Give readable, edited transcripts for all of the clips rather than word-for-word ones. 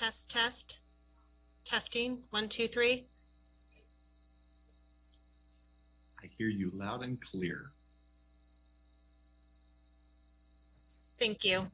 Test. Testing. 1, 2, 3. I hear you loud and clear. Thank you.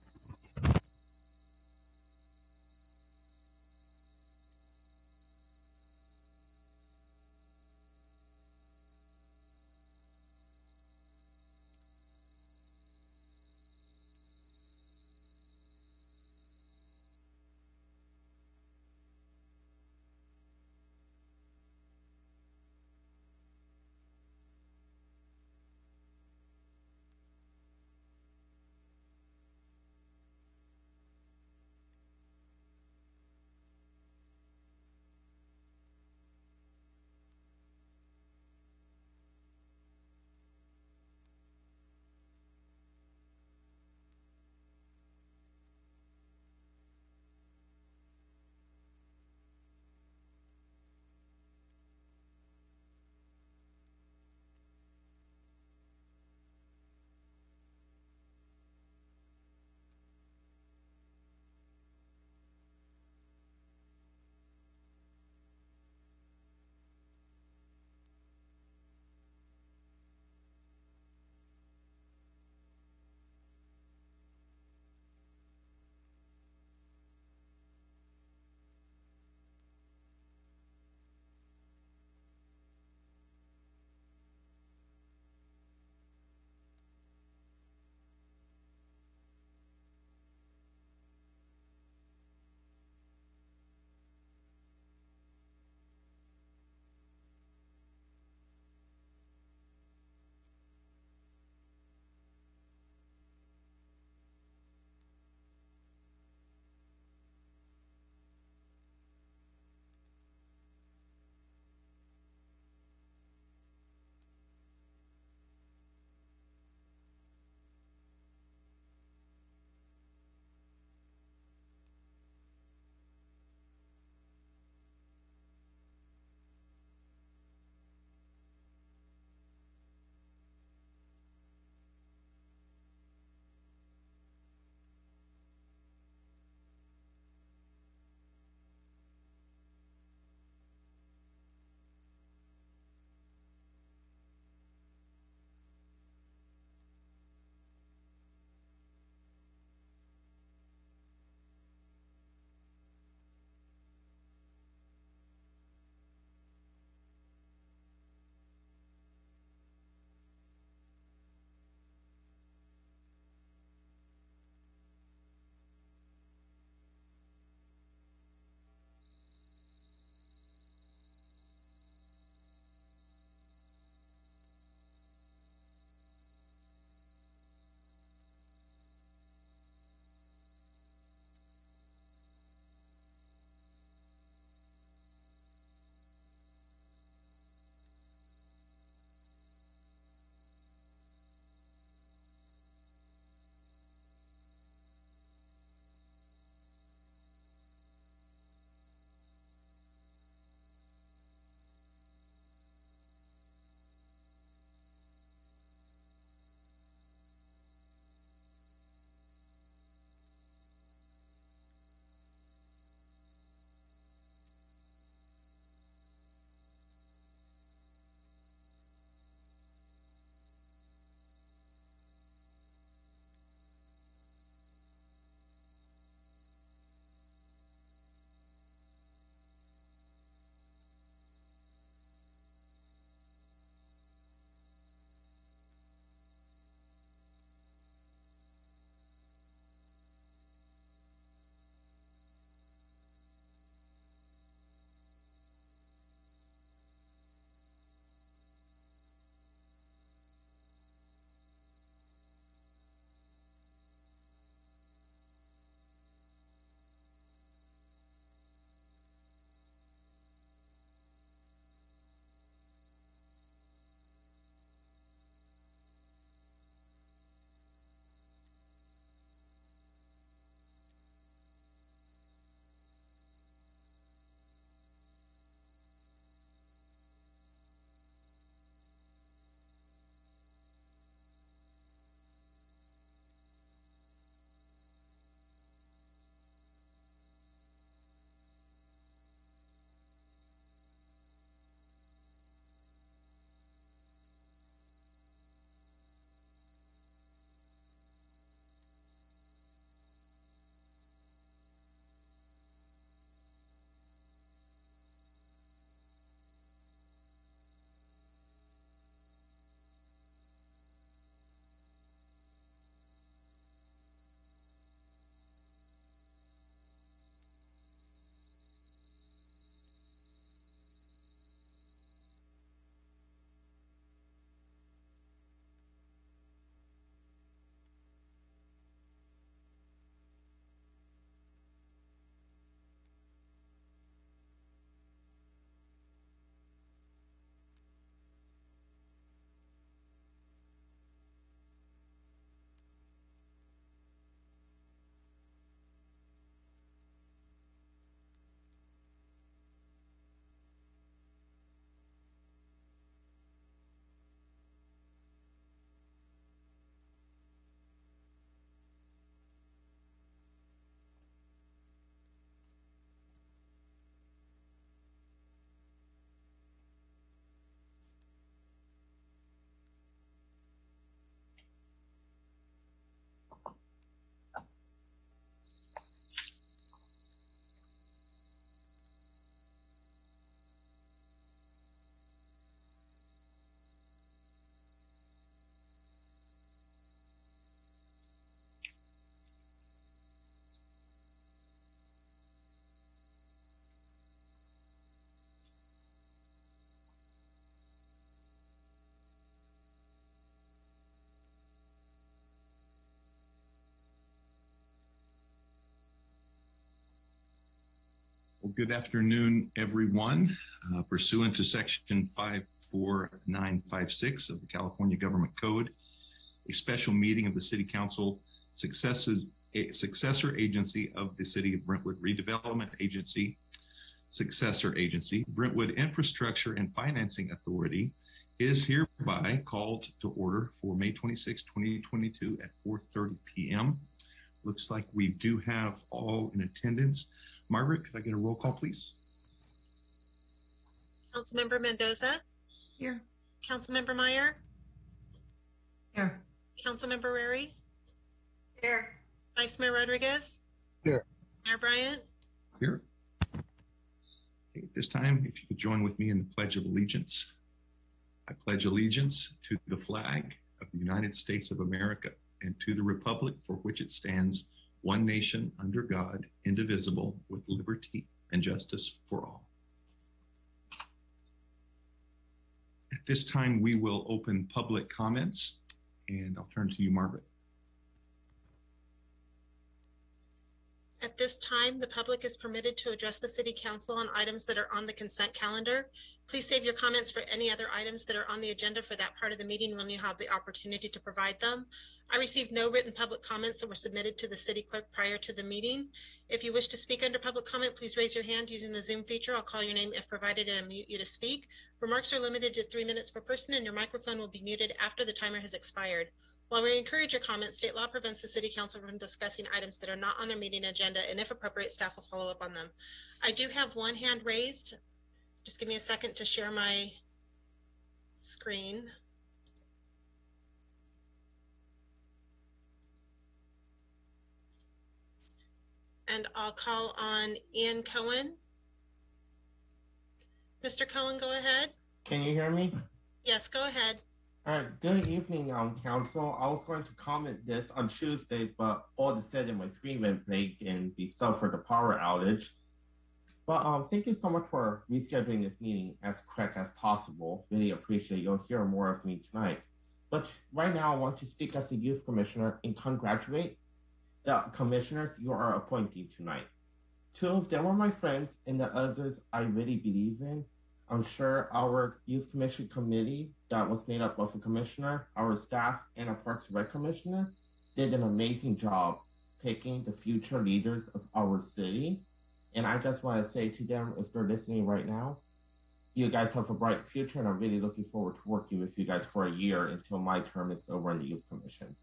Good afternoon, everyone. Pursuant to Section 54956 of the California Government Code, a special meeting of the City Council successor agency of the City of Brentwood Redevelopment Agency, successor agency, Brentwood Infrastructure and Financing Authority, is hereby called to order for May 26, 2022 at 4:30 p.m. Looks like we do have all in attendance. Margaret, could I get a roll call, please? Councilmember Mendoza? Here. Councilmember Meyer? Here. Councilmember Rary? Here. Vice Mayor Rodriguez? Here. Mayor Bryant? Here. Okay, at this time, if you could join with me in the Pledge of Allegiance. I pledge allegiance to the flag of the United States of America and to the republic for which it stands, one nation under God, indivisible, with liberty and justice for all. At this time, we will open public comments, and I'll turn to you, Margaret. At this time, the public is permitted to address the City Council on items that are on the consent calendar. Please save your comments for any other items that are on the agenda for that part of the meeting when you have the opportunity to provide them. I received no written public comments that were submitted to the City Clerk prior to the meeting. If you wish to speak under public comment, please raise your hand using the Zoom feature. I'll call your name if provided and unmute you to speak. Remarks are limited to 3 minutes per person, and your microphone will be muted after the timer has expired. While we encourage your comments, state law prevents the City Council from discussing items that are not on their meeting agenda, and if appropriate, staff will follow up on them. I do have one hand raised. Just give me a second to share my screen. And I'll call on Ian Cohen. Mr. Cohen, go ahead. Can you hear me? Yes, go ahead. All right, good evening, Council. I was going to comment this on Tuesday, but all of a sudden my screen went blank and we suffered a power outage. But thank you so much for rescheduling this meeting as quick as possible. Really appreciate it. You'll hear more of me tonight. But right now, I want to speak as a youth commissioner and congratulate the commissioners you are appointing tonight. 2 of them are my friends, and the others I really believe in. I'm sure our Youth Commission committee that was made up of a commissioner, our staff, and a Parks and Rec commissioner did an amazing job picking the future leaders of our city. And I just want to say to them, if they're listening right now, you guys have a bright future, and I'm really looking forward to working with you guys for a year until my term is over in the Youth Commission.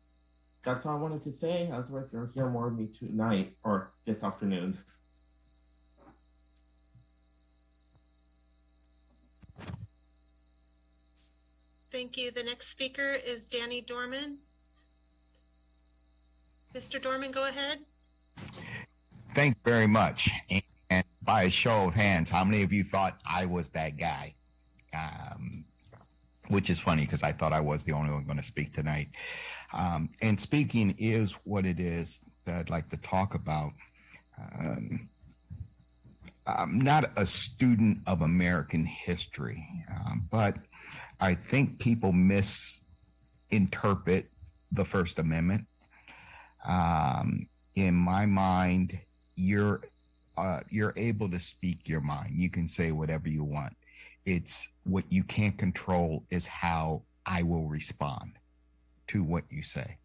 That's all I wanted to say. Otherwise, you'll hear more of me tonight or this afternoon. Thank you. The next speaker is Danny Dorman. Mr. Dorman, go ahead. Thank you very much. And by a show of hands, how many of you thought I was that guy? Which is funny because I thought I was the only one going to speak tonight. And speaking is what it is that I'd like to talk about. I'm not a student of American history, but I think people misinterpret the First Amendment. In my mind, you're able to speak your mind. You can say whatever you want. It's what you can't control is how I will respond to what you say.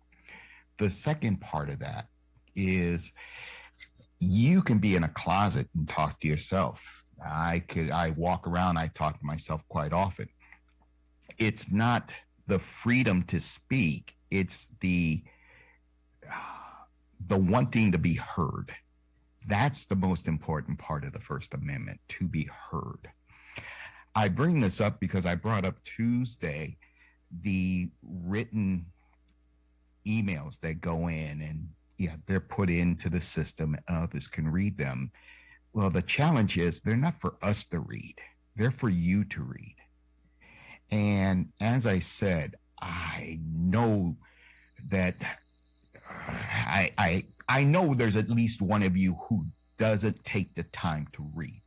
The second part of that is you can be in a closet and talk to yourself. I walk around, I talk to myself quite often. It's not the freedom to speak, it's the wanting to be heard. That's the most important part of the First Amendment, to be heard. I bring this up because I brought up Tuesday the written emails that go in and they're put into the system and others can read them. Well, the challenge is they're not for us to read. They're for you to read. And as I said, I know that I know there's at least one of you who doesn't take the time to read.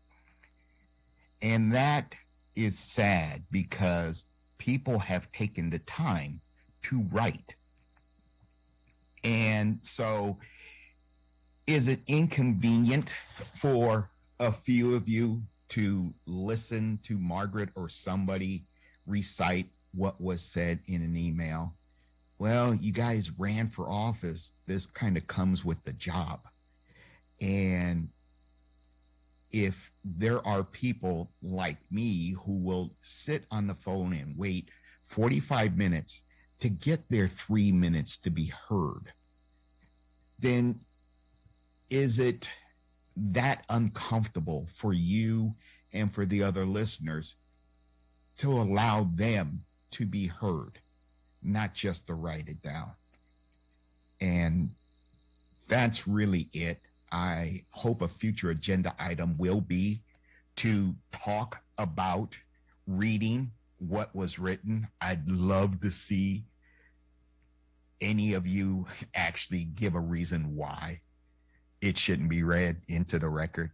And that is sad because people have taken the time to write. And so is it inconvenient for a few of you to listen to Margaret or somebody recite what was said in an email. Well, you guys ran for office. This kind of comes with the job. And if there are people like me who will sit on the phone and wait 45 minutes to get their 3 minutes to be heard, then is it that uncomfortable for you and for the other listeners to allow them to be heard, not just to write it down? And that's really it. I hope a future agenda item will be to talk about reading what was written. I'd love to see any of you actually give a reason why it shouldn't be read into the record.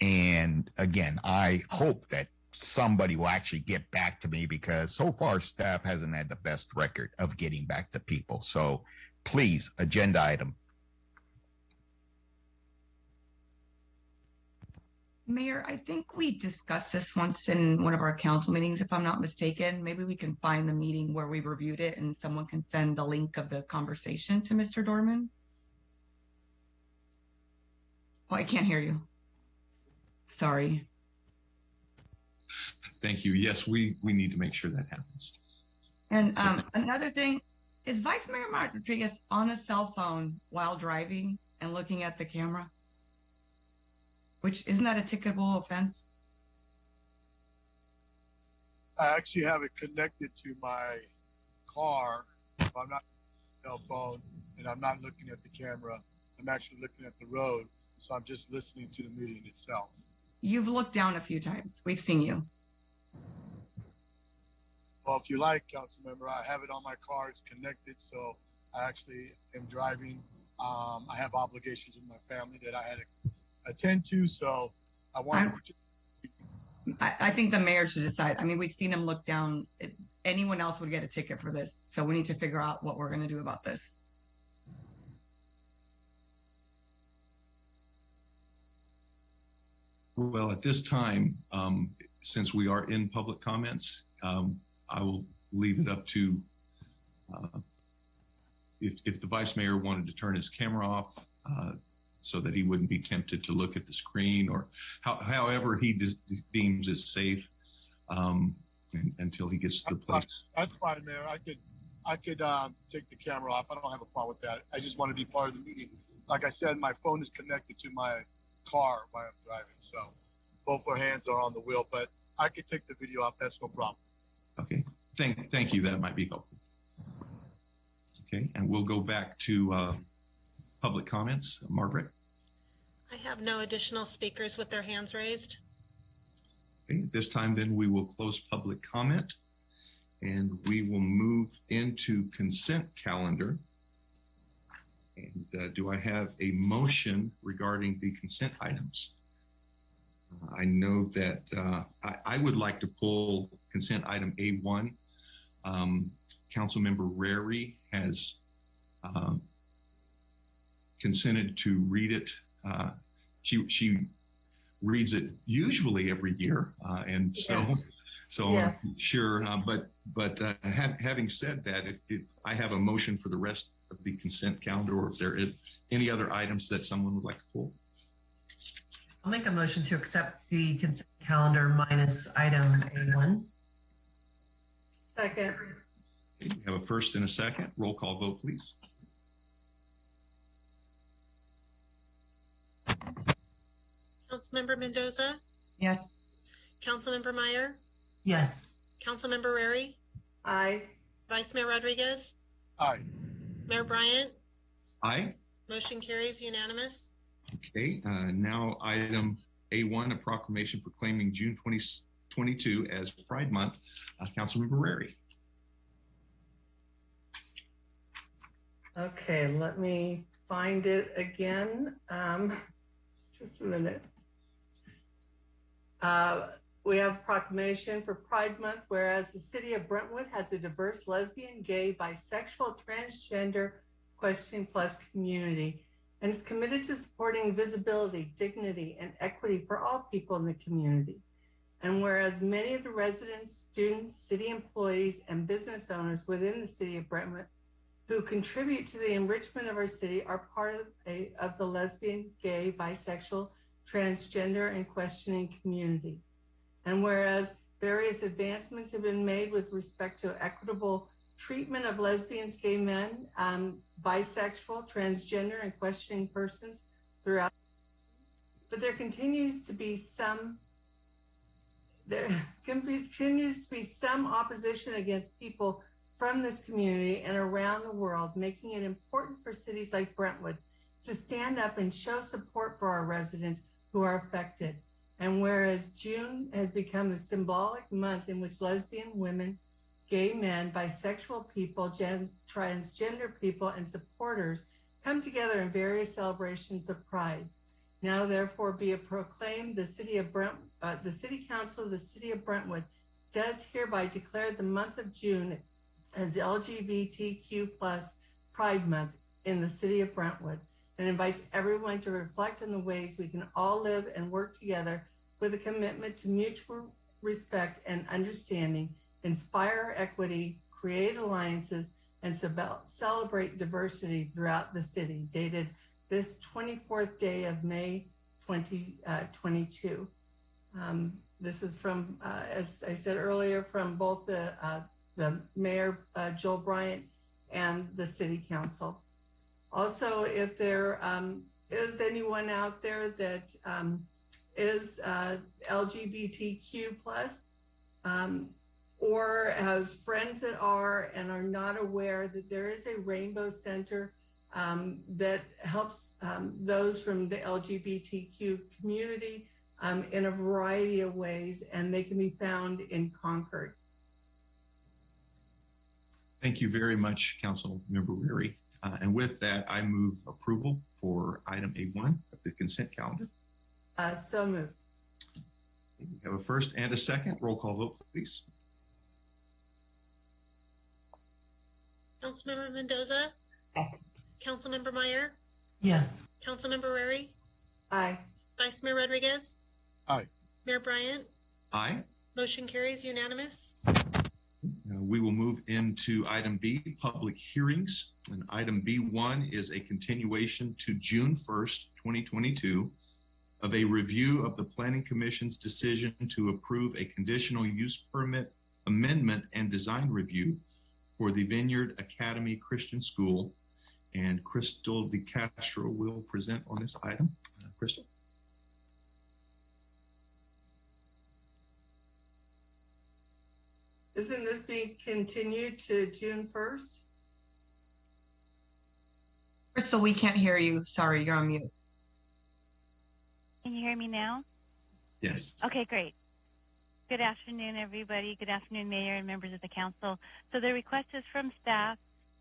And again, I hope that somebody will actually get back to me, because so far staff hasn't had the best record of getting back to people. So please, agenda item. Mayor, I think we discussed this once in one of our council meetings, if I'm not mistaken. Maybe we can find the meeting where we reviewed it and someone can send the link of the conversation to Mr. Dorman. Oh, I can't hear you. Sorry. Thank you. Yes, we need to make sure that happens. And another thing, is Vice Mayor Rodriguez on a cell phone while driving and looking at the camera? Which, isn't that a ticketable offense? I actually have it connected to my car. If I'm not on my cell phone and I'm not looking at the camera, I'm actually looking at the road. So I'm just listening to the meeting itself. You've looked down a few times. We've seen you. Well, if you like, council member, I have it on my car. It's connected. So I actually am driving. I have obligations with my family that I had to attend to. So I want I think the mayor should decide. I mean, we've seen him look down. Anyone else would get a ticket for this. So we need to figure out what we're going to do about this. Well, at this time, since we are in public comments, I will leave it up to if the vice mayor wanted to turn his camera off so that he wouldn't be tempted to look at the screen, or however he deems is safe until he gets to the place. That's fine, Mayor. I could take the camera off. I don't have a problem with that. I just want to be part of the meeting. Like I said, my phone is connected to my car while I'm driving, so both our hands are on the wheel, but I could take the video off. That's no problem. Okay, thank you. That might be helpful. Okay, and we'll go back to public comments. Margaret? I have no additional speakers with their hands raised. Okay, at this time, then we will close public comment and we will move into consent calendar. And do I have a motion regarding the consent items? I know that I would like to pull consent item A1. Councilmember Rary has consented to read it. She reads it usually every year, and so yes. I'm sure. But having said that, if I have a motion for the rest of the consent calendar, or if there is any other items that someone would like to pull. I'll make a motion to accept the consent calendar minus item A1. Second. Okay, we have a first and a second. Roll call vote, please. Councilmember Mendoza? Yes. Councilmember Meyer? Yes. Councilmember Rary? Aye. Vice Mayor Rodriguez? Aye. Mayor Bryant? Aye. Motion carries unanimous. Okay, now item A1, a proclamation proclaiming June 2022 as Pride Month. Councilmember Rary. Okay, let me find it again. Just a minute. We have proclamation for Pride Month, whereas the city of Brentwood has a diverse lesbian, gay, bisexual, transgender, question plus community. and is committed to supporting visibility, dignity, and equity for all people in the community. And whereas many of the residents, students, city employees, and business owners within the city of Brentwood who contribute to the enrichment of our city are part of the lesbian, gay, bisexual, transgender, and questioning community. And whereas various advancements have been made with respect to equitable treatment of lesbians, gay men, bisexual, transgender, and questioning persons throughout, but there continues to be some opposition against people from this community and around the world, making it important for cities like Brentwood to stand up and show support for our residents who are affected. And whereas June has become a symbolic month in which lesbian women, gay men, bisexual people, transgender people, and supporters come together in various celebrations of pride. Now, therefore, be it proclaimed, the City Council of the City of Brentwood does hereby declare the month of June as LGBTQ+ Pride Month in the City of Brentwood, and invites everyone to reflect on the ways we can all live and work together with a commitment to mutual respect and understanding, inspire equity, create alliances, and celebrate diversity throughout the city, dated this 24th day of May 2022. This is from, as I said earlier, from both the Mayor, Joel Bryant, and the City Council. Also, if there is anyone out there that is LGBTQ+, or has friends that are and are not aware that there is a Rainbow Center that helps those from the LGBTQ community in a variety of ways, and they can be found in Concord. Thank you very much, Councilmember Weary. And with that, I move approval for item A1 of the consent calendar. So moved. We have a first and a second. Roll call vote, please. Councilmember Mendoza? Yes. Councilmember Meyer? Yes. Councilmember Rary? Aye. Vice Mayor Rodriguez? Aye. Mayor Bryant? Aye. Motion carries unanimous. We will move into item B, public hearings. And item B1 is a continuation to June 1st, 2022 of a review of the Planning Commission's decision to approve a conditional use permit amendment and design review for the Vineyard Academy Christian School. And Crystal DeCastro will present on this item. Crystal. Isn't this being continued to June 1st? Crystal, we can't hear you. Sorry, you're on mute. Can you hear me now? Yes. Okay, great. Good afternoon, everybody. Good afternoon, Mayor and members of the council. So the request is from staff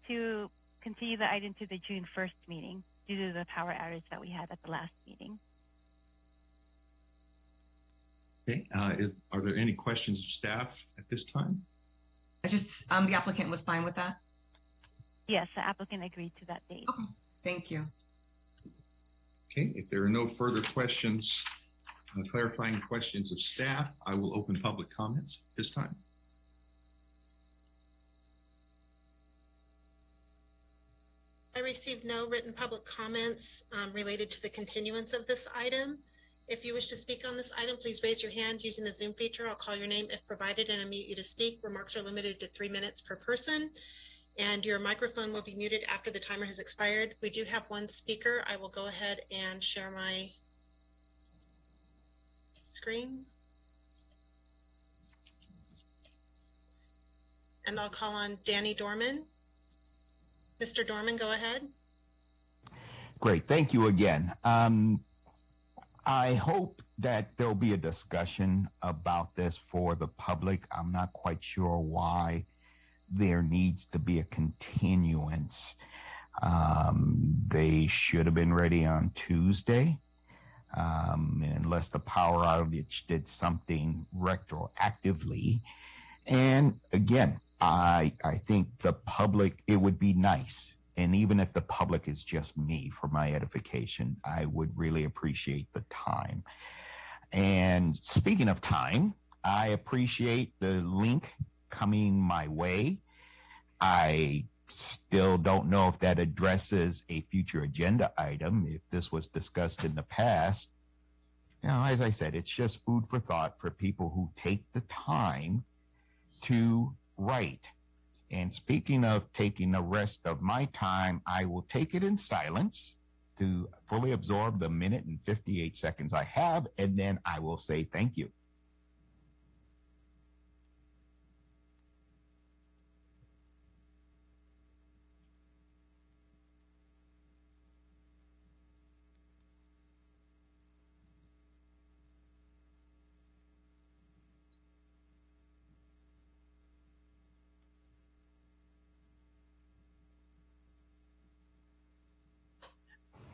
to continue the item to the June 1st meeting due to the power outage that we had at the last meeting. Okay. Are there any questions of staff at this time? The applicant was fine with that? Yes, the applicant agreed to that date. Okay, thank you. Okay, if there are no further questions, clarifying questions of staff, I will open public comments this time. I received no written public comments related to the continuance of this item. If you wish to speak on this item, please raise your hand using the Zoom feature. I'll call your name if provided and unmute you to speak. Remarks are limited to 3 minutes per person, and your microphone will be muted after the timer has expired. We do have one speaker. I will go ahead and share my screen. And I'll call on Danny Dorman. Mr. Dorman, go ahead. Great. Thank you again. I hope that there'll be a discussion about this for the public. I'm not quite sure why there needs to be a continuance. They should have been ready on Tuesday, unless the power outage did something retroactively. And again, I think the public, it would be nice And even if the public is just me for my edification, I would really appreciate the time. And speaking of time, I appreciate the link coming my way. I still don't know if that addresses a future agenda item, if this was discussed in the past. You know, as I said, it's just food for thought for people who take the time to write. And speaking of taking the rest of my time, I will take it in silence to fully absorb the minute and 58 seconds I have, and then I will say thank you.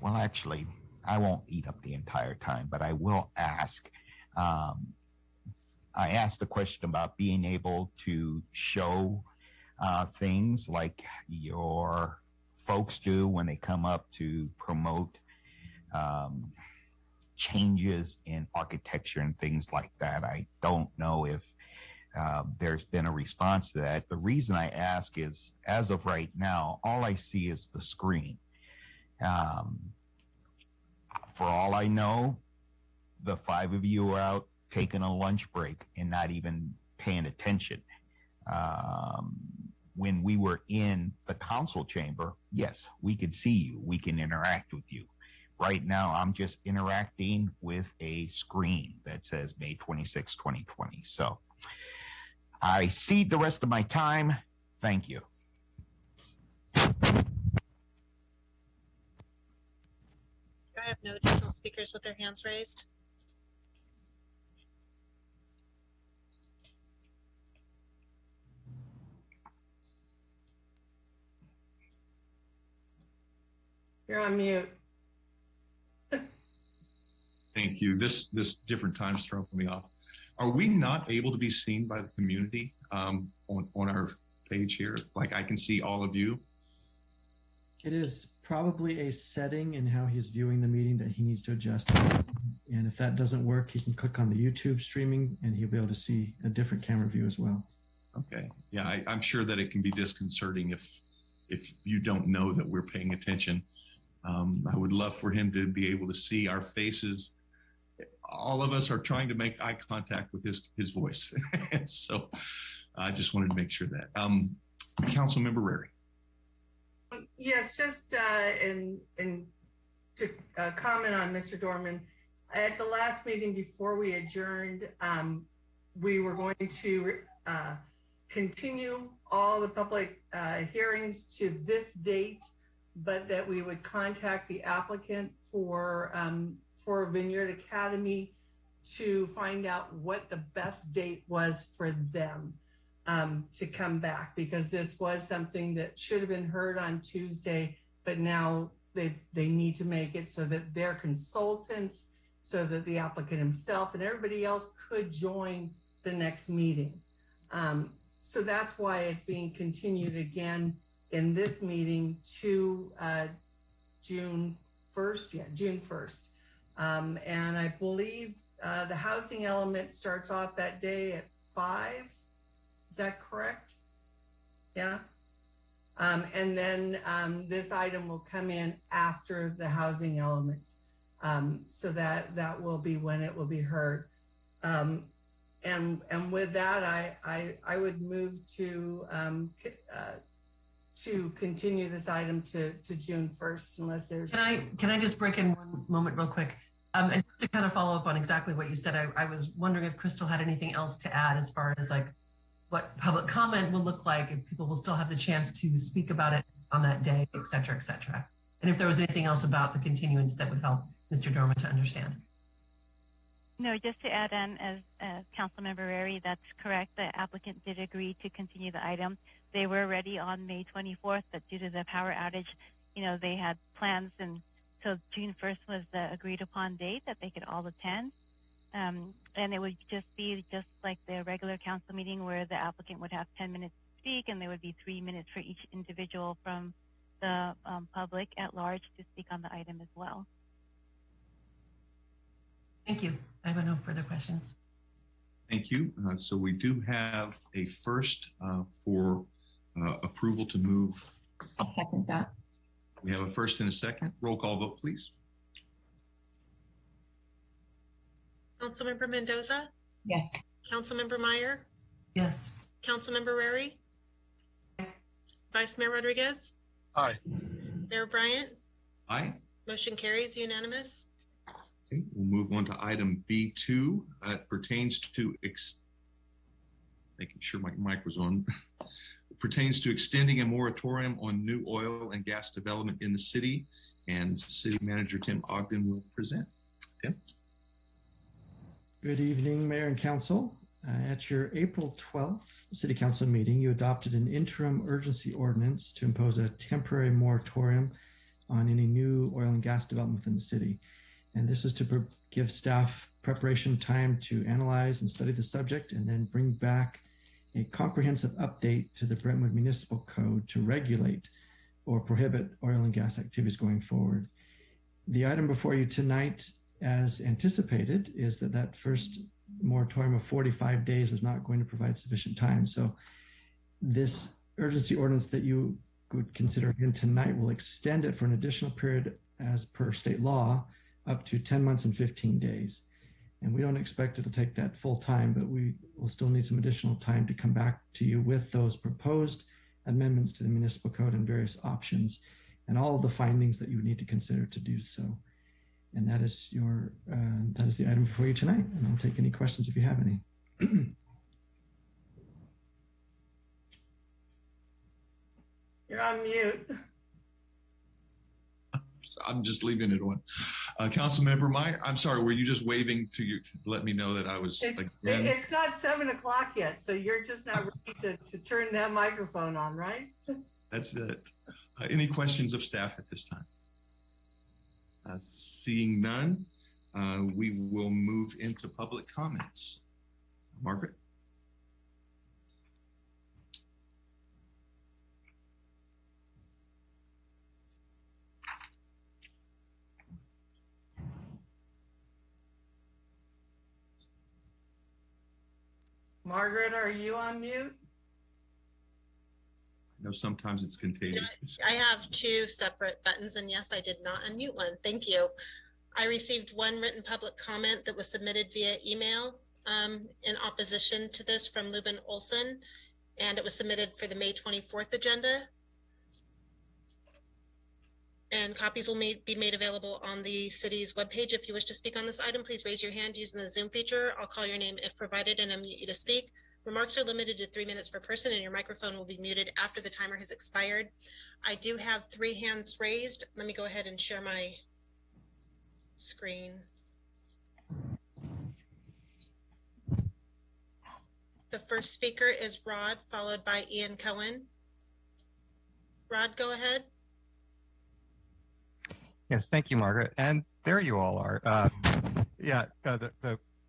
Well, actually, I won't eat up the entire time, but I will ask. I asked the question about being able to show things like your folks do when they come up to promote changes in architecture and things like that. I don't know if there's been a response to that. The reason I ask is, as of right now, all I see is the screen. For all I know, the 5 of you are out taking a lunch break and not even paying attention. When we were in the council chamber, yes, we could see you. We can interact with you. Right now, I'm just interacting with a screen that says May 26, 2020. So I cede the rest of my time. Thank you. I have no additional speakers with their hands raised. You're on mute. Thank you. This different time's throwing me off. Are we not able to be seen by the community on our page here? Like, I can see all of you. It is probably a setting in how he's viewing the meeting that he needs to adjust. And if that doesn't work, he can click on the YouTube streaming and he'll be able to see a different camera view as well. Okay. Yeah, I'm sure that it can be disconcerting if you don't know that we're paying attention. I would love for him to be able to see our faces. All of us are trying to make eye contact with his voice. And so I just wanted to make sure that. Councilmember Rary. Yes, just to comment on Mr. Dorman, at the last meeting before we adjourned, we were going to continue all the public hearings to this date, but that we would contact the applicant for Vineyard Academy to find out what the best date was for them to come back, because this was something that should have been heard on Tuesday, but now they need to make it so that their consultants, so that the applicant himself and everybody else could join the next meeting. So that's why it's being continued again in this meeting to June 1st. Yeah, June 1st. And I believe the housing element starts off that day at 5. Is that correct? Yeah. And then this item will come in after the housing element. So that will be when it will be heard. And with that, I would move to continue this item to June 1st, unless there's. Can I just break in one moment real quick? And just to kind of follow up on exactly what you said, I was wondering if Crystal had anything else to add as far as like what public comment will look like, if people will still have the chance to speak about it on that day, et cetera, et cetera. And if there was anything else about the continuance that would help Mr. Dorman to understand. No, just to add on, as Councilmember Rary, that's correct. The applicant did agree to continue the item. They were ready on May 24th, but due to the power outage, they had plans, and so June 1st was the agreed upon date that they could all attend. And it would just be just like the regular council meeting where the applicant would have 10 minutes to speak, and there would be 3 minutes for each individual from the public at large to speak on the item as well. Thank you. I have no further questions. Thank you. So we do have a first for approval to move. I'll second that. We have a first and a second. Roll call vote, please. Councilmember Mendoza, Yes. Councilmember Meyer, Yes. Councilmember Rary, Vice Mayor Rodriguez, Aye. Mayor Bryant. Aye. Motion carries unanimous. Okay, we'll move on to item B2. It pertains to making sure my mic was on. It pertains to extending a moratorium on new oil and gas development in the city, and City Manager Tim Ogden will present. Tim? Good evening, Mayor and Council. At your April 12th City Council meeting, you adopted an interim urgency ordinance to impose a temporary moratorium on any new oil and gas development within the city. And this was to give staff preparation time to analyze and study the subject and then bring back a comprehensive update to the Brentwood Municipal Code to regulate or prohibit oil and gas activities going forward. The item before you tonight, as anticipated, is that first moratorium of 45 days was not going to provide sufficient time. So this urgency ordinance that you would consider again tonight will extend it for an additional period as per state law up to 10 months and 15 days. And we don't expect it to take that full time, but we will still need some additional time to come back to you with those proposed amendments to the municipal code and various options and all of the findings that you would need to consider to do so. And that is the item before you tonight. And I'll take any questions if you have any. You're on mute. I'm just leaving it on. Councilmember Meyer, I'm sorry, were you just waving to let me know that I was It's not 7 o'clock yet, so you're just not ready to turn that microphone on, right? That's it. Any questions of staff at this time? Seeing none, we will move into public comments. Margaret? Margaret, are you on mute? I know sometimes it's contagious. I have two separate buttons, and yes, I did not unmute one. Thank you. I received one written public comment that was submitted via email in opposition to this from Lubin Olson, and it was submitted for the May 24th agenda. And copies will be made available on the city's webpage. If you wish to speak on this item, please raise your hand using the Zoom feature. I'll call your name if provided and unmute you to speak. Remarks are limited to 3 minutes per person, and your microphone will be muted after the timer has expired. I do have 3 hands raised. Let me go ahead and share my screen. The first speaker is Rod, followed by Ian Cohen. Rod, go ahead. Yes, thank you, Margaret. And there you all are.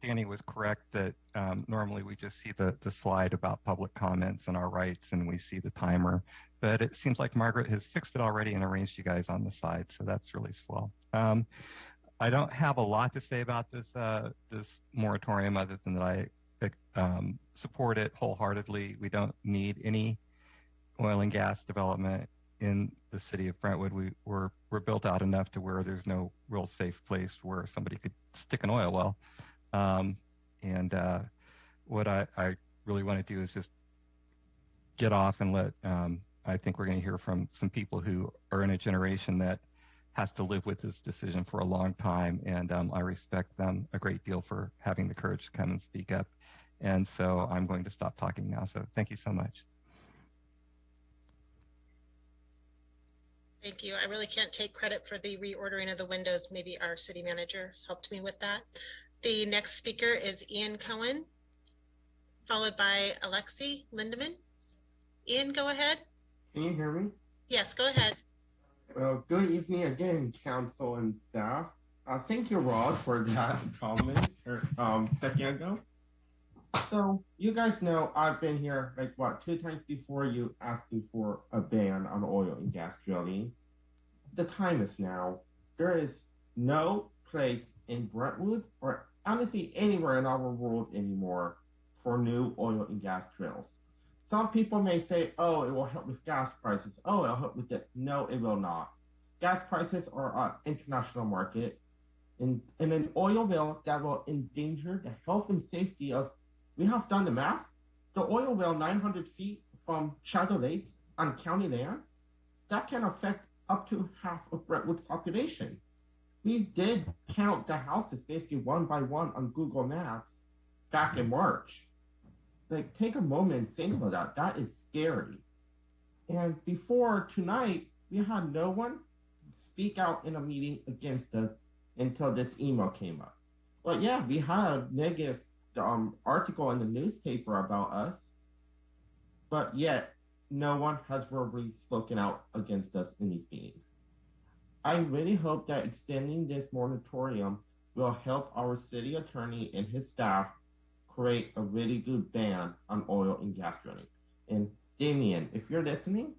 Danny was correct that normally we just see the slide about public comments and our rights, and we see the timer. But it seems like Margaret has fixed it already and arranged you guys on the side, so that's really swell. I don't have a lot to say about this moratorium other than that I support it wholeheartedly. We don't need any oil and gas development in the city of Brentwood. We're built out enough to where there's no real safe place where somebody could stick an oil well. What I really want to do is just get off and let, I think we're going to hear from some people who are in a generation that has to live with this decision for a long time. And I respect them a great deal for having the courage to come and speak up. And so I'm going to stop talking now. So thank you so much. Thank you. I really can't take credit for the reordering of the windows. Maybe our city manager helped me with that. The next speaker is Ian Cohen, followed by Alexi Lindeman. Ian, go ahead. Can you hear me? Yes, go ahead. Well, good evening again, council and staff. Thank you, Rod, for that comment second ago. So you guys know I've been here like what 2 times before you asking for a ban on oil and gas drilling. The time is now. There is no place in Brentwood or honestly anywhere in our world anymore for new oil and gas drills. Some people may say, oh, it will help with gas prices. Oh, it'll help with it. No, it will not. Gas prices are an international market. In an oil well that will endanger the health and safety of, we have done the math, the oil well 900 feet from Shadow Lakes on county land, that can affect up to half of Brentwood's population. We did count the houses basically one by one on Google Maps back in March. Like, take a moment and think about that. That is scary. And before tonight, we had no one speak out in a meeting against us until this email came up. But yeah, we had a negative article in the newspaper about us, but yet no one has verbally spoken out against us in these meetings. I really hope that extending this moratorium will help our city attorney and his staff create a really good ban on oil and gas drilling. And Damien, if you're listening,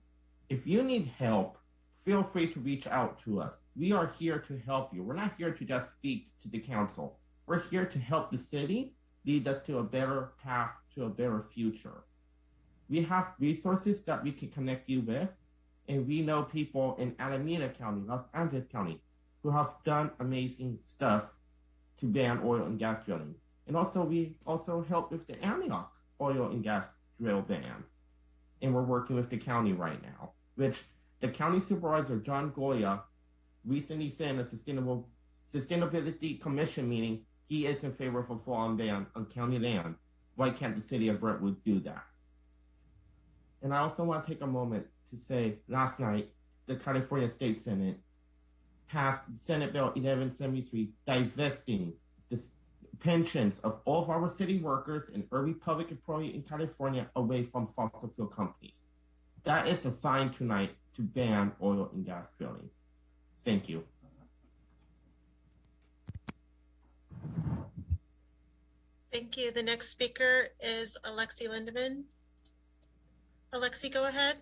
if you need help, feel free to reach out to us. We are here to help you. We're not here to just speak to the council. We're here to help the city lead us to a better path, to a better future. We have resources that we can connect you with, and we know people in Alameda County, Los Angeles County, who have done amazing stuff to ban oil and gas drilling. And also, we also help with the Antioch oil and gas drill ban. And we're working with the county right now, which the county supervisor, John Goya, recently said in a sustainability commission meeting, he is in favor of a full-on ban on county land. Why can't the city of Brentwood do that? And I also want to take a moment to say, last night, the California State Senate passed Senate Bill 1173, divesting the pensions of all of our city workers and every public employee in California away from fossil fuel companies. That is a sign tonight to ban oil and gas drilling. Thank you. Thank you. The next speaker is Alexi Lindeman. Alexi, go ahead.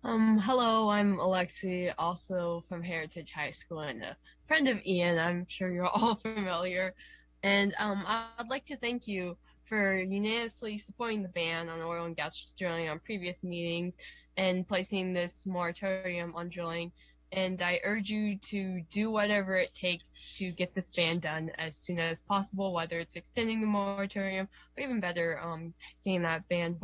Hello, I'm Alexi, also from Heritage High School and a friend of Ian. I'm sure you're all familiar. And I'd like to thank you for unanimously supporting the ban on oil and gas drilling on previous meetings and placing this moratorium on drilling. And I urge you to do whatever it takes to get this ban done as soon as possible, whether it's extending the moratorium or even better, getting that ban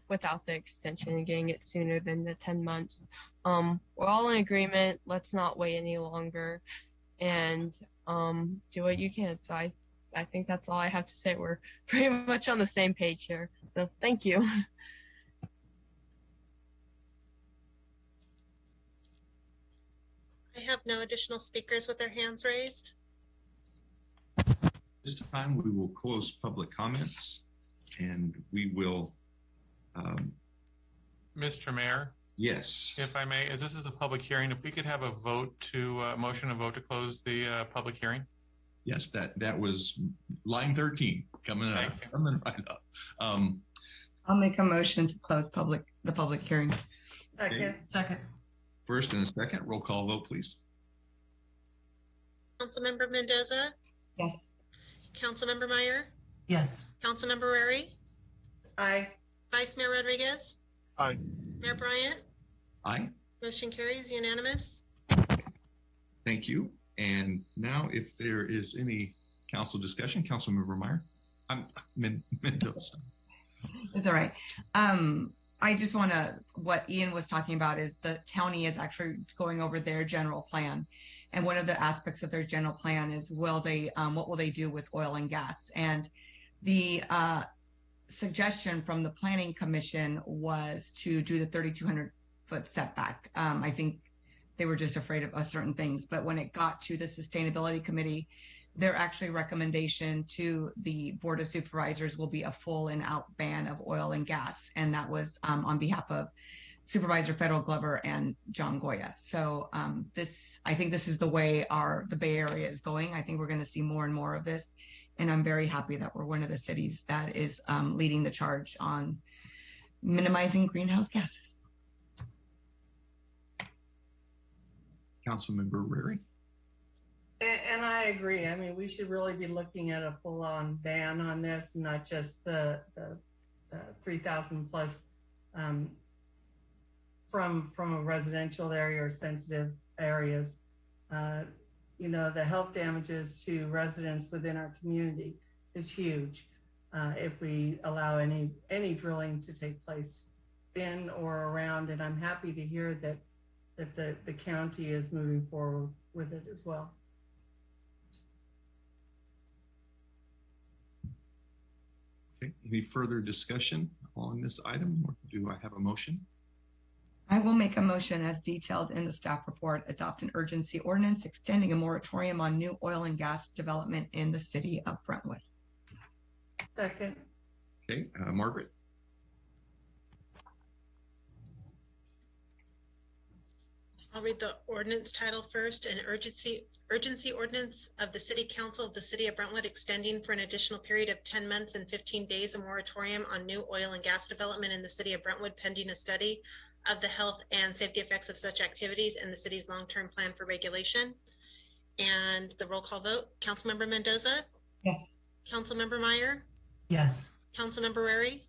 without the extension and getting it sooner than the 10 months. We're all in agreement. Let's not wait any longer and do what you can. So I think that's all I have to say. We're pretty much on the same page here. So thank you. I have no additional speakers with their hands raised. This time we will close public comments and we will. Mr. Mayor? Yes. If I may, as this is a public hearing, if we could have a vote to motion a vote to close the public hearing? Yes, that was line 13 coming right up. I'll make a motion to close the public hearing. Okay. Second. First and a second, roll call vote, please. Councilmember Mendoza? Yes. Councilmember Meyer? Yes. Councilmember Rary? Aye. Vice Mayor Rodriguez? Aye. Mayor Bryant? Aye. Motion carries unanimous. Thank you. And now if there is any council discussion, Councilmember Meyer? I'm Mendoza. It's all right. I just want to, what Ian was talking about is the county is actually going over their general plan. And one of the aspects of their general plan is, what will they do with oil and gas? And the suggestion from the Planning Commission was to do the 3,200 foot setback. I think they were just afraid of certain things. But when it got to the Sustainability Committee, their actually recommendation to the Board of Supervisors will be a full and out ban of oil and gas. And that was on behalf of Supervisor Federal Glover and John Goya. So I think this is the way the Bay Area is going. I think we're going to see more and more of this. And I'm very happy that we're one of the cities that is leading the charge on minimizing greenhouse gases. Councilmember Rary. And I agree. I mean, we should really be looking at a full-on ban on this, not just the 3,000 plus from a residential area or sensitive areas. You know, the health damages to residents within our community is huge if we allow any drilling to take place in or around. And I'm happy to hear that the county is moving forward with it as well. Okay. Any further discussion on this item, or do I have a motion? I will make a motion as detailed in the staff report, adopt an urgency ordinance extending a moratorium on new oil and gas development in the city of Brentwood. Second. Okay, Margaret. I'll read the ordinance title first. An urgency ordinance of the City Council of the City of Brentwood extending for an additional period of 10 months and 15 days a moratorium on new oil and gas development in the City of Brentwood pending a study of the health and safety effects of such activities and the city's long-term plan for regulation. And the roll call vote, Councilmember Mendoza? Yes. Councilmember Meyer? Yes. Councilmember Rary?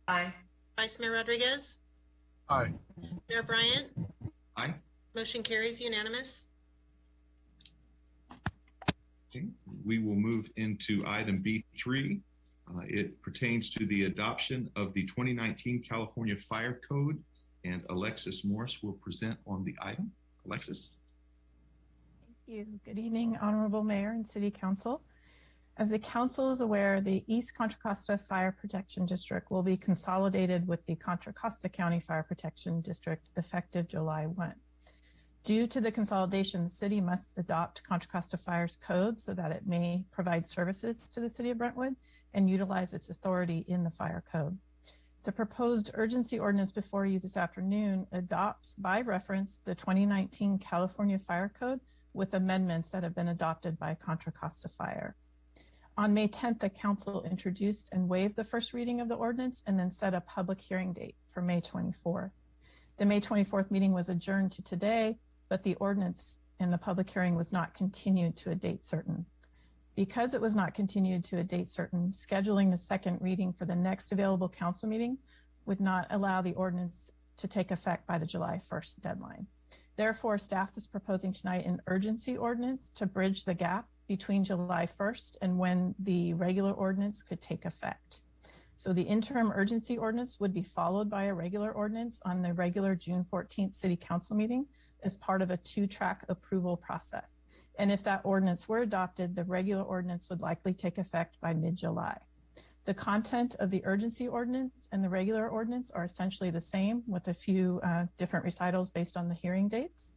Aye. Vice Mayor Rodriguez? Aye. Mayor Bryant? Aye. Motion carries unanimous. Okay. We will move into item B3. It pertains to the adoption of the 2019 California Fire Code, and Alexis Morris will present on the item. Alexis. Thank you. Good evening, Honorable Mayor and City Council. As the Council is aware, the East Contra Costa Fire Protection District will be consolidated with the Contra Costa County Fire Protection District effective July 1. Due to the consolidation, the city must adopt Contra Costa Fire's code so that it may provide services to the city of Brentwood and utilize its authority in the fire code. The proposed urgency ordinance before you this afternoon adopts by reference the 2019 California Fire Code with amendments that have been adopted by Contra Costa Fire. On May 10th, the council introduced and waived the first reading of the ordinance and then set a public hearing date for May 24th. The May 24th meeting was adjourned to today, but the ordinance and the public hearing was not continued to a date certain. Because it was not continued to a date certain, scheduling the second reading for the next available council meeting would not allow the ordinance to take effect by the July 1st deadline. Therefore, staff is proposing tonight an urgency ordinance to bridge the gap between July 1st and when the regular ordinance could take effect. So the interim urgency ordinance would be followed by a regular ordinance on the regular June 14th City Council meeting as part of a two-track approval process. And if that ordinance were adopted, the regular ordinance would likely take effect by mid-July. The content of the urgency ordinance and the regular ordinance are essentially the same with a few different recitals based on the hearing dates.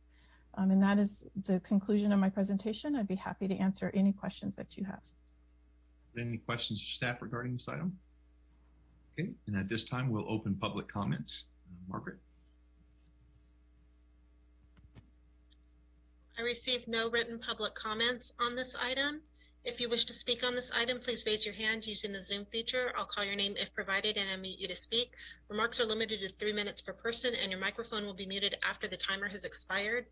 And that is the conclusion of my presentation. I'd be happy to answer any questions that you have. Any questions of staff regarding this item? Okay, and at this time, we'll open public comments. Margaret. I received no written public comments on this item. If you wish to speak on this item, please raise your hand using the Zoom feature. I'll call your name if provided and unmute you to speak. Remarks are limited to 3 minutes per person, and your microphone will be muted after the timer has expired.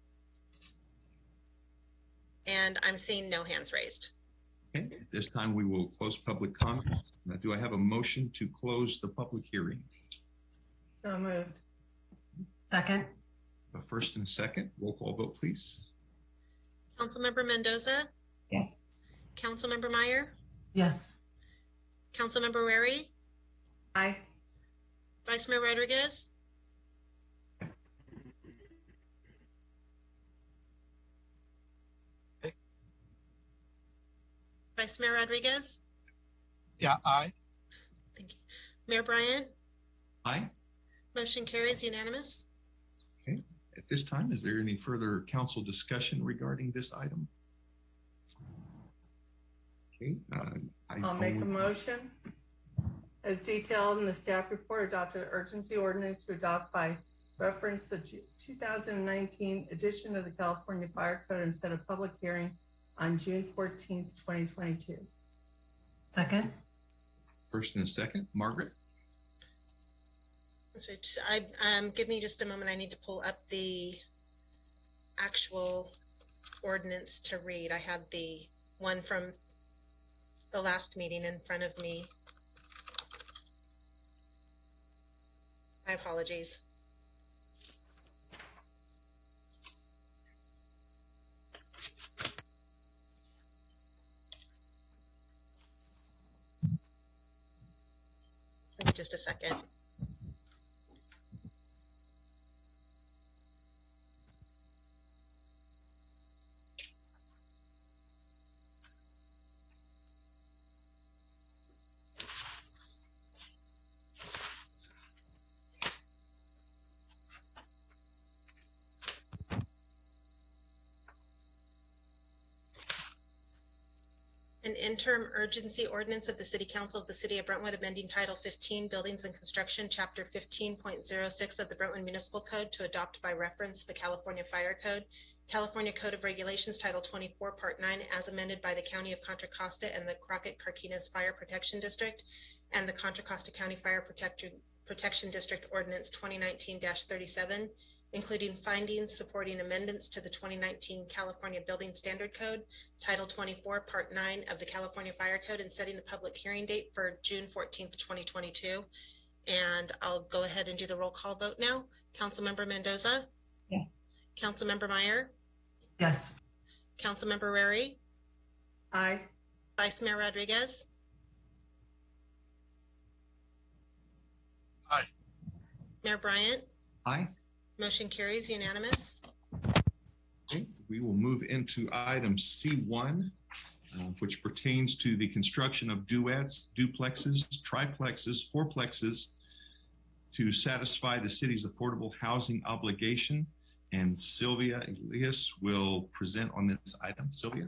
And I'm seeing no hands raised. Okay, at this time, we will close public comments. Now, do I have a motion to close the public hearing? So moved. Second. A first and a second. Roll call vote, please. Councilmember Mendoza? Yes. Councilmember Meyer? Yes. Councilmember Rary? Aye. Vice Mayor Rodriguez? Vice Mayor Rodriguez? Yeah, aye. Thank you. Mayor Bryant? Aye. Motion carries unanimous. Okay. At this time, is there any further council discussion regarding this item? Okay. I'll make a motion. As detailed in the staff report, adopted urgency ordinance to adopt by reference the 2019 edition of the California Fire Code and set a public hearing on June 14th, 2022. Second. First and a second. Margaret? So give me just a moment. I need to pull up the actual ordinance to read. I had the one from the last meeting in front of me. My apologies. Give me just a second. An interim urgency ordinance of the City Council of the City of Brentwood amending Title 15 Buildings and Construction, Chapter 15.06 of the Brentwood Municipal Code to adopt by reference the California Fire Code, California Code of Regulations, Title 24, Part 9, as amended by the County of Contra Costa and the Crockett-Carquinez Fire Protection District, and the Contra Costa County Fire Protection District Ordinance 2019-37, including findings supporting amendments to the 2019 California Building Standard Code, Title 24, Part 9 of the California Fire Code, and setting a public hearing date for June 14th, 2022. And I'll go ahead and do the roll call vote now. Councilmember Mendoza? Yes. Councilmember Meyer? Yes. Councilmember Rary? Aye. Vice Mayor Rodriguez? Aye. Mayor Bryant? Aye. Motion carries unanimous. Okay, we will move into item C1, which pertains to the construction of duets, duplexes, triplexes, fourplexes to satisfy the city's affordable housing obligation. And Sylvia Elias will present on this item. Sylvia?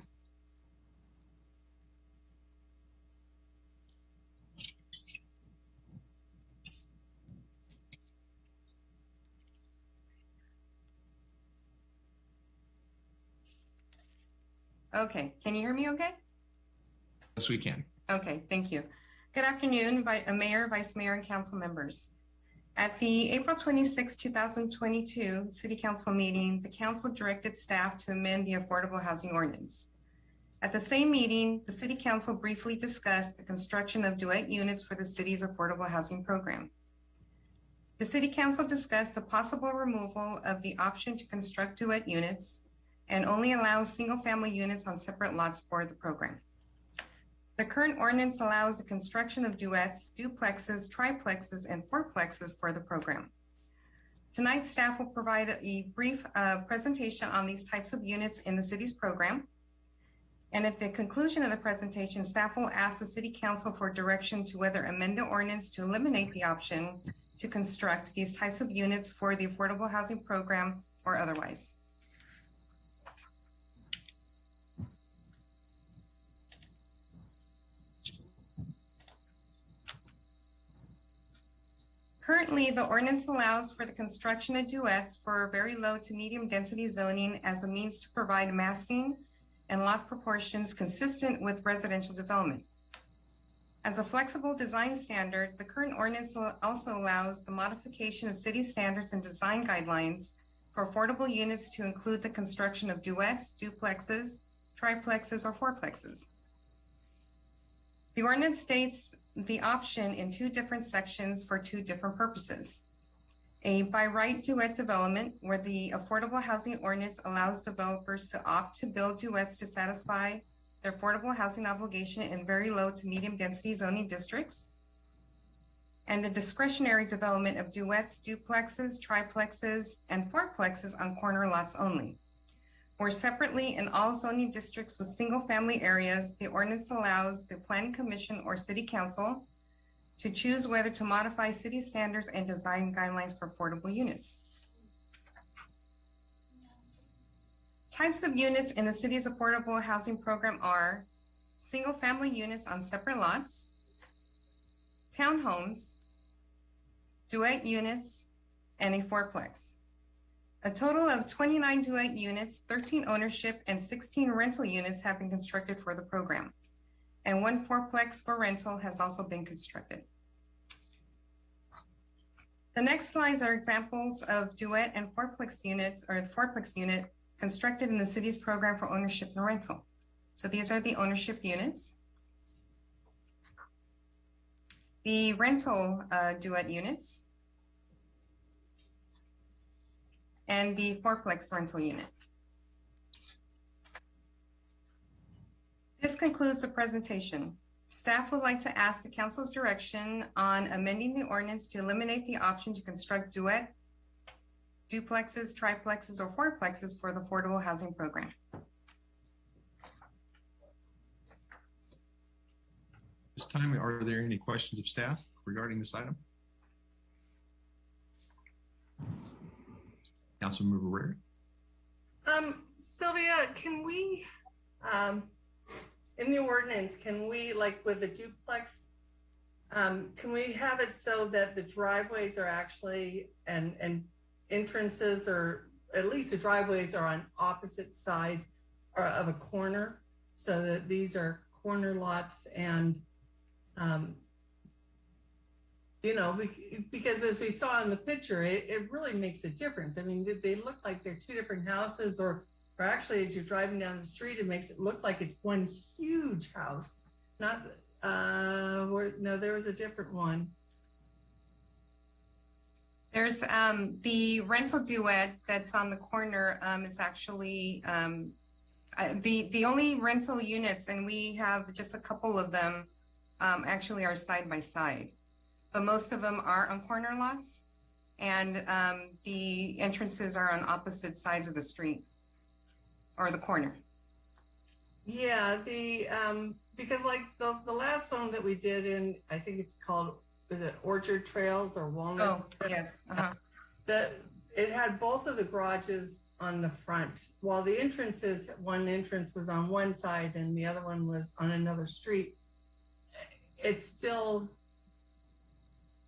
Okay, can you hear me okay? Yes, we can. Okay, thank you. Good afternoon, Mayor, Vice Mayor, and council members. At the April 26, 2022 City Council meeting, the council directed staff to amend the Affordable Housing Ordinance. At the same meeting, the City Council briefly discussed the construction of duet units for the city's affordable housing program. The City Council discussed the possible removal of the option to construct duet units and only allows single-family units on separate lots for the program. The current ordinance allows the construction of duets, duplexes, triplexes, and fourplexes for the program. Tonight, staff will provide a brief presentation on these types of units in the city's program. And at the conclusion of the presentation, staff will ask the City Council for direction to whether amend the ordinance to eliminate the option to construct these types of units for the affordable housing program or otherwise. Currently, the ordinance allows for the construction of duets for very low to medium density zoning as a means to provide massing and lot proportions consistent with residential development. As a flexible design standard, the current ordinance also allows the modification of city standards and design guidelines for affordable units to include the construction of duets, duplexes, triplexes, or fourplexes. The ordinance states the option in two different sections for two different purposes. A by right duet development, where the affordable housing ordinance allows developers to opt to build duets to satisfy their affordable housing obligation in very low to medium density zoning districts. And the discretionary development of duets, duplexes, triplexes, and fourplexes on corner lots only. Or separately, in all zoning districts with single-family areas, the ordinance allows the Planning Commission or City Council to choose whether to modify city standards and design guidelines for affordable units. Types of units in the city's affordable housing program are single-family units on separate lots, townhomes, duet units, and a fourplex. A total of 29 duet units, 13 ownership, and 16 rental units have been constructed for the program. and one fourplex for rental has also been constructed. The next slides are examples of duet and fourplex units, or fourplex unit constructed in the city's program for ownership and rental. So these are the ownership units. The rental duet units, and the fourplex rental unit. This concludes the presentation. Staff would like to ask the council's direction on amending the ordinance to eliminate the option to construct duet, duplexes, triplexes, or fourplexes for the affordable housing program. This time, are there any questions of staff regarding this item? Councilmember Rare. Sylvia, can we, in the ordinance, can we, like with the duplex, can we have it so that the driveways are actually, and entrances, or at least the driveways are on opposite sides of a corner, so that these are corner lots, and you know, because as we saw in the picture, it really makes a difference. I mean, they look like they're two different houses, or actually, as you're driving down the street, it makes it look like it's one huge house. Not, no, there was a different one. There's the rental duet that's on the corner. It's actually the only rental units, and we have just a couple of them, actually are side by side, but most of them are on corner lots, and the entrances are on opposite sides of the street or the corner. Yeah, because like the last one that we did in, I think it's called, is it Orchard Trails or Walnut? Oh, yes. It had both of the garages on the front, while the entrances, one entrance was on one side and the other one was on another street. It's still,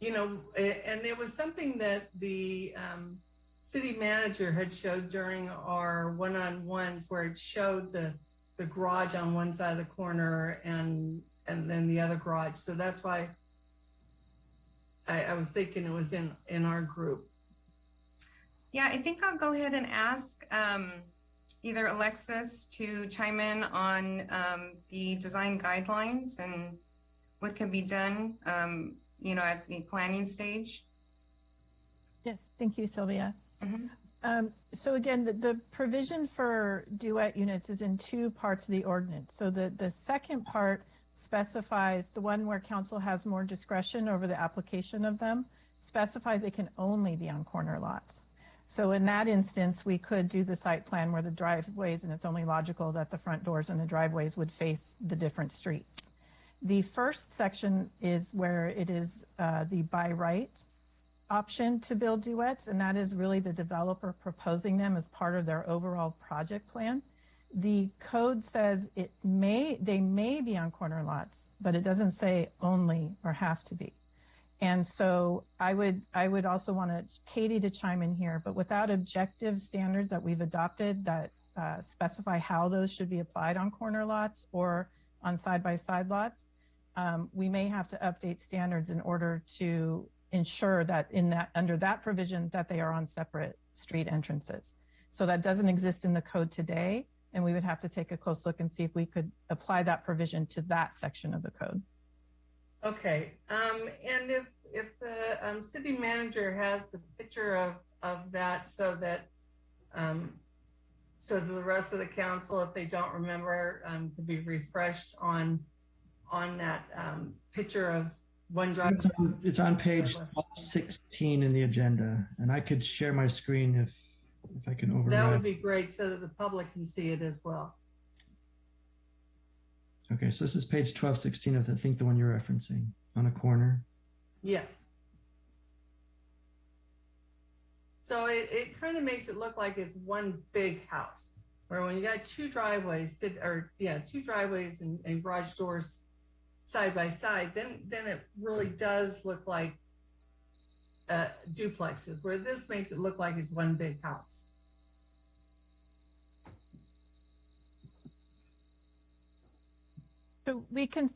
you know, and it was something that the city manager had showed during our one-on-ones, where it showed the garage on one side of the corner and then the other garage. So that's why I was thinking it was in our group. Yeah, I think I'll go ahead and ask either Alexis to chime in on the design guidelines and what can be done, you know, at the planning stage. Yes, thank you, Sylvia. So again, the provision for duet units is in two parts of the ordinance. So the second part specifies, the one where council has more discretion over the application of them, specifies it can only be on corner lots. So in that instance, we could do the site plan where the driveways, and it's only logical that the front doors and the driveways would face the different streets. The first section is where it is the by right option to build duets, and that is really the developer proposing them as part of their overall project plan. The code says they may be on corner lots, but it doesn't say only or have to be. And so I would also want Katie to chime in here, but without objective standards that we've adopted that specify how those should be applied on corner lots or on side-by-side lots, we may have to update standards in order to ensure that under that provision that they are on separate street entrances. So that doesn't exist in the code today, and we would have to take a close look and see if we could apply that provision to that section of the code. Okay, and if the city manager has the picture of that, so that so the rest of the council, if they don't remember, could be refreshed on that picture of OneDrive. It's on page 16 in the agenda, and I could share my screen if I can override. That would be great, so that the public can see it as well. Okay, so this is page 1216 of, I think, the one you're referencing, on a corner. Yes. So it kind of makes it look like it's one big house, where when you got two driveways, two driveways and garage doors side by side, then it really does look like duplexes, where this makes it look like it's one big house. So we can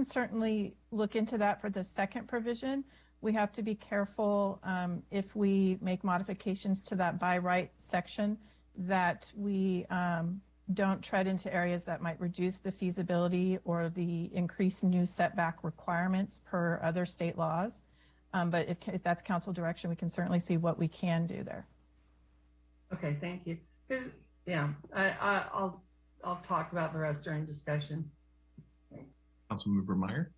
certainly look into that for the second provision. We have to be careful if we make modifications to that by right section that we don't tread into areas that might reduce the feasibility or the increased new setback requirements per other state laws. But if that's council direction, we can certainly see what we can do there. Okay, thank you. Yeah, I'll talk about the rest during discussion. Councilmember Meyer.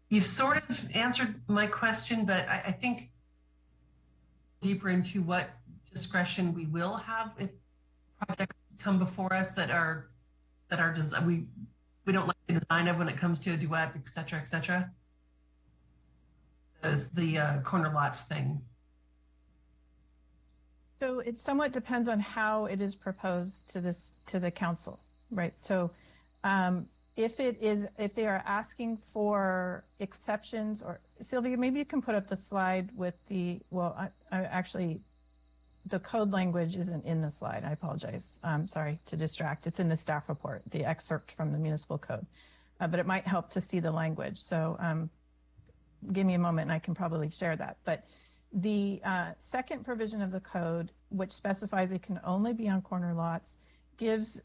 You've sort of answered my question, but I think deeper into what discretion we will have if projects come before us that we don't like the design of when it comes to a duet, et cetera, et cetera. There's the corner lots thing. So it somewhat depends on how it is proposed to the council, right? So if they are asking for exceptions, or Sylvia, maybe you can put up the slide with the, well, actually the code language isn't in the slide. I apologize. Sorry to distract. It's in the staff report, the excerpt from the municipal code, but it might help to see the language. So give me a moment and I can probably share that. But the second provision of the code, which specifies it can only be on corner lots, gives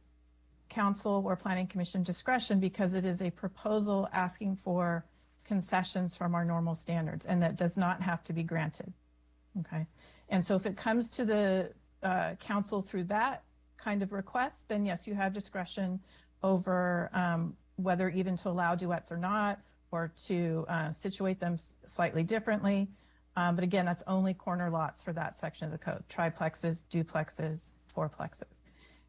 council or planning commission discretion because it is a proposal asking for concessions from our normal standards, and that does not have to be granted. Okay. And so if it comes to the council through that kind of request, then yes, you have discretion over whether even to allow duets or not, or to situate them slightly differently. But again, that's only corner lots for that section of the code: triplexes, duplexes, fourplexes.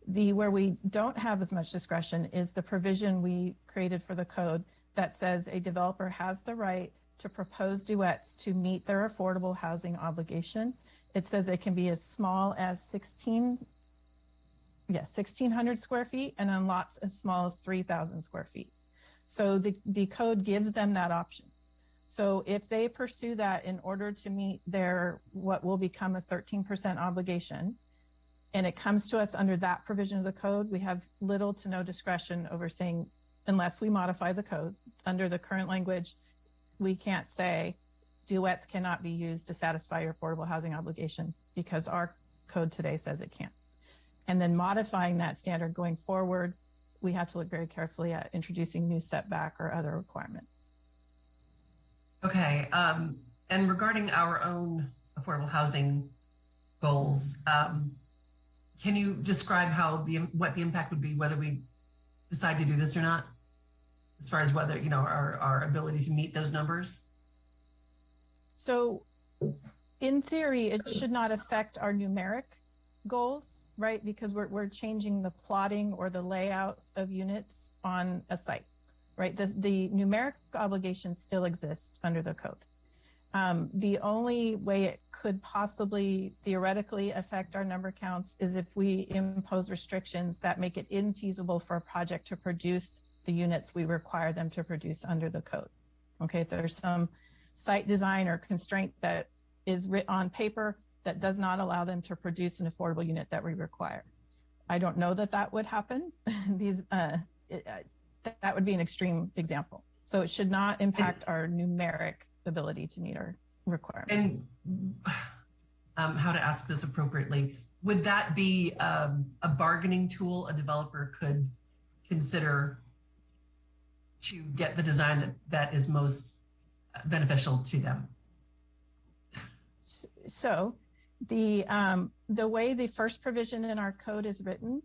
Where we don't have as much discretion is the provision we created for the code that says a developer has the right to propose duets to meet their affordable housing obligation. It says it can be as small as 1,600 square feet, and on lots as small as 3,000 square feet. So the code gives them that option. So if they pursue that in order to meet their, what will become a 13% obligation, and it comes to us under that provision of the code, we have little to no discretion over saying, unless we modify the code under the current language, we can't say duets cannot be used to satisfy your affordable housing obligation because our code today says it can't. And then modifying that standard going forward, we have to look very carefully at introducing new setback or other requirements. Okay, and regarding our own affordable housing goals, can you describe what the impact would be whether we decide to do this or not, as far as whether, you know, our ability to meet those numbers? So in theory, it should not affect our numeric goals, right? Because we're changing the plotting or the layout of units on a site, right? The numeric obligations still exist under the code. The only way it could possibly theoretically affect our number counts is if we impose restrictions that make it infeasible for a project to produce the units we require them to produce under the code. Okay, if there's some site design or constraint that is written on paper that does not allow them to produce an affordable unit that we require. I don't know that would happen. That would be an extreme example. So it should not impact our numeric ability to meet our requirements. And how to ask this appropriately, would that be a bargaining tool a developer could consider to get the design that is most beneficial to them? So the way the first provision in our code is written,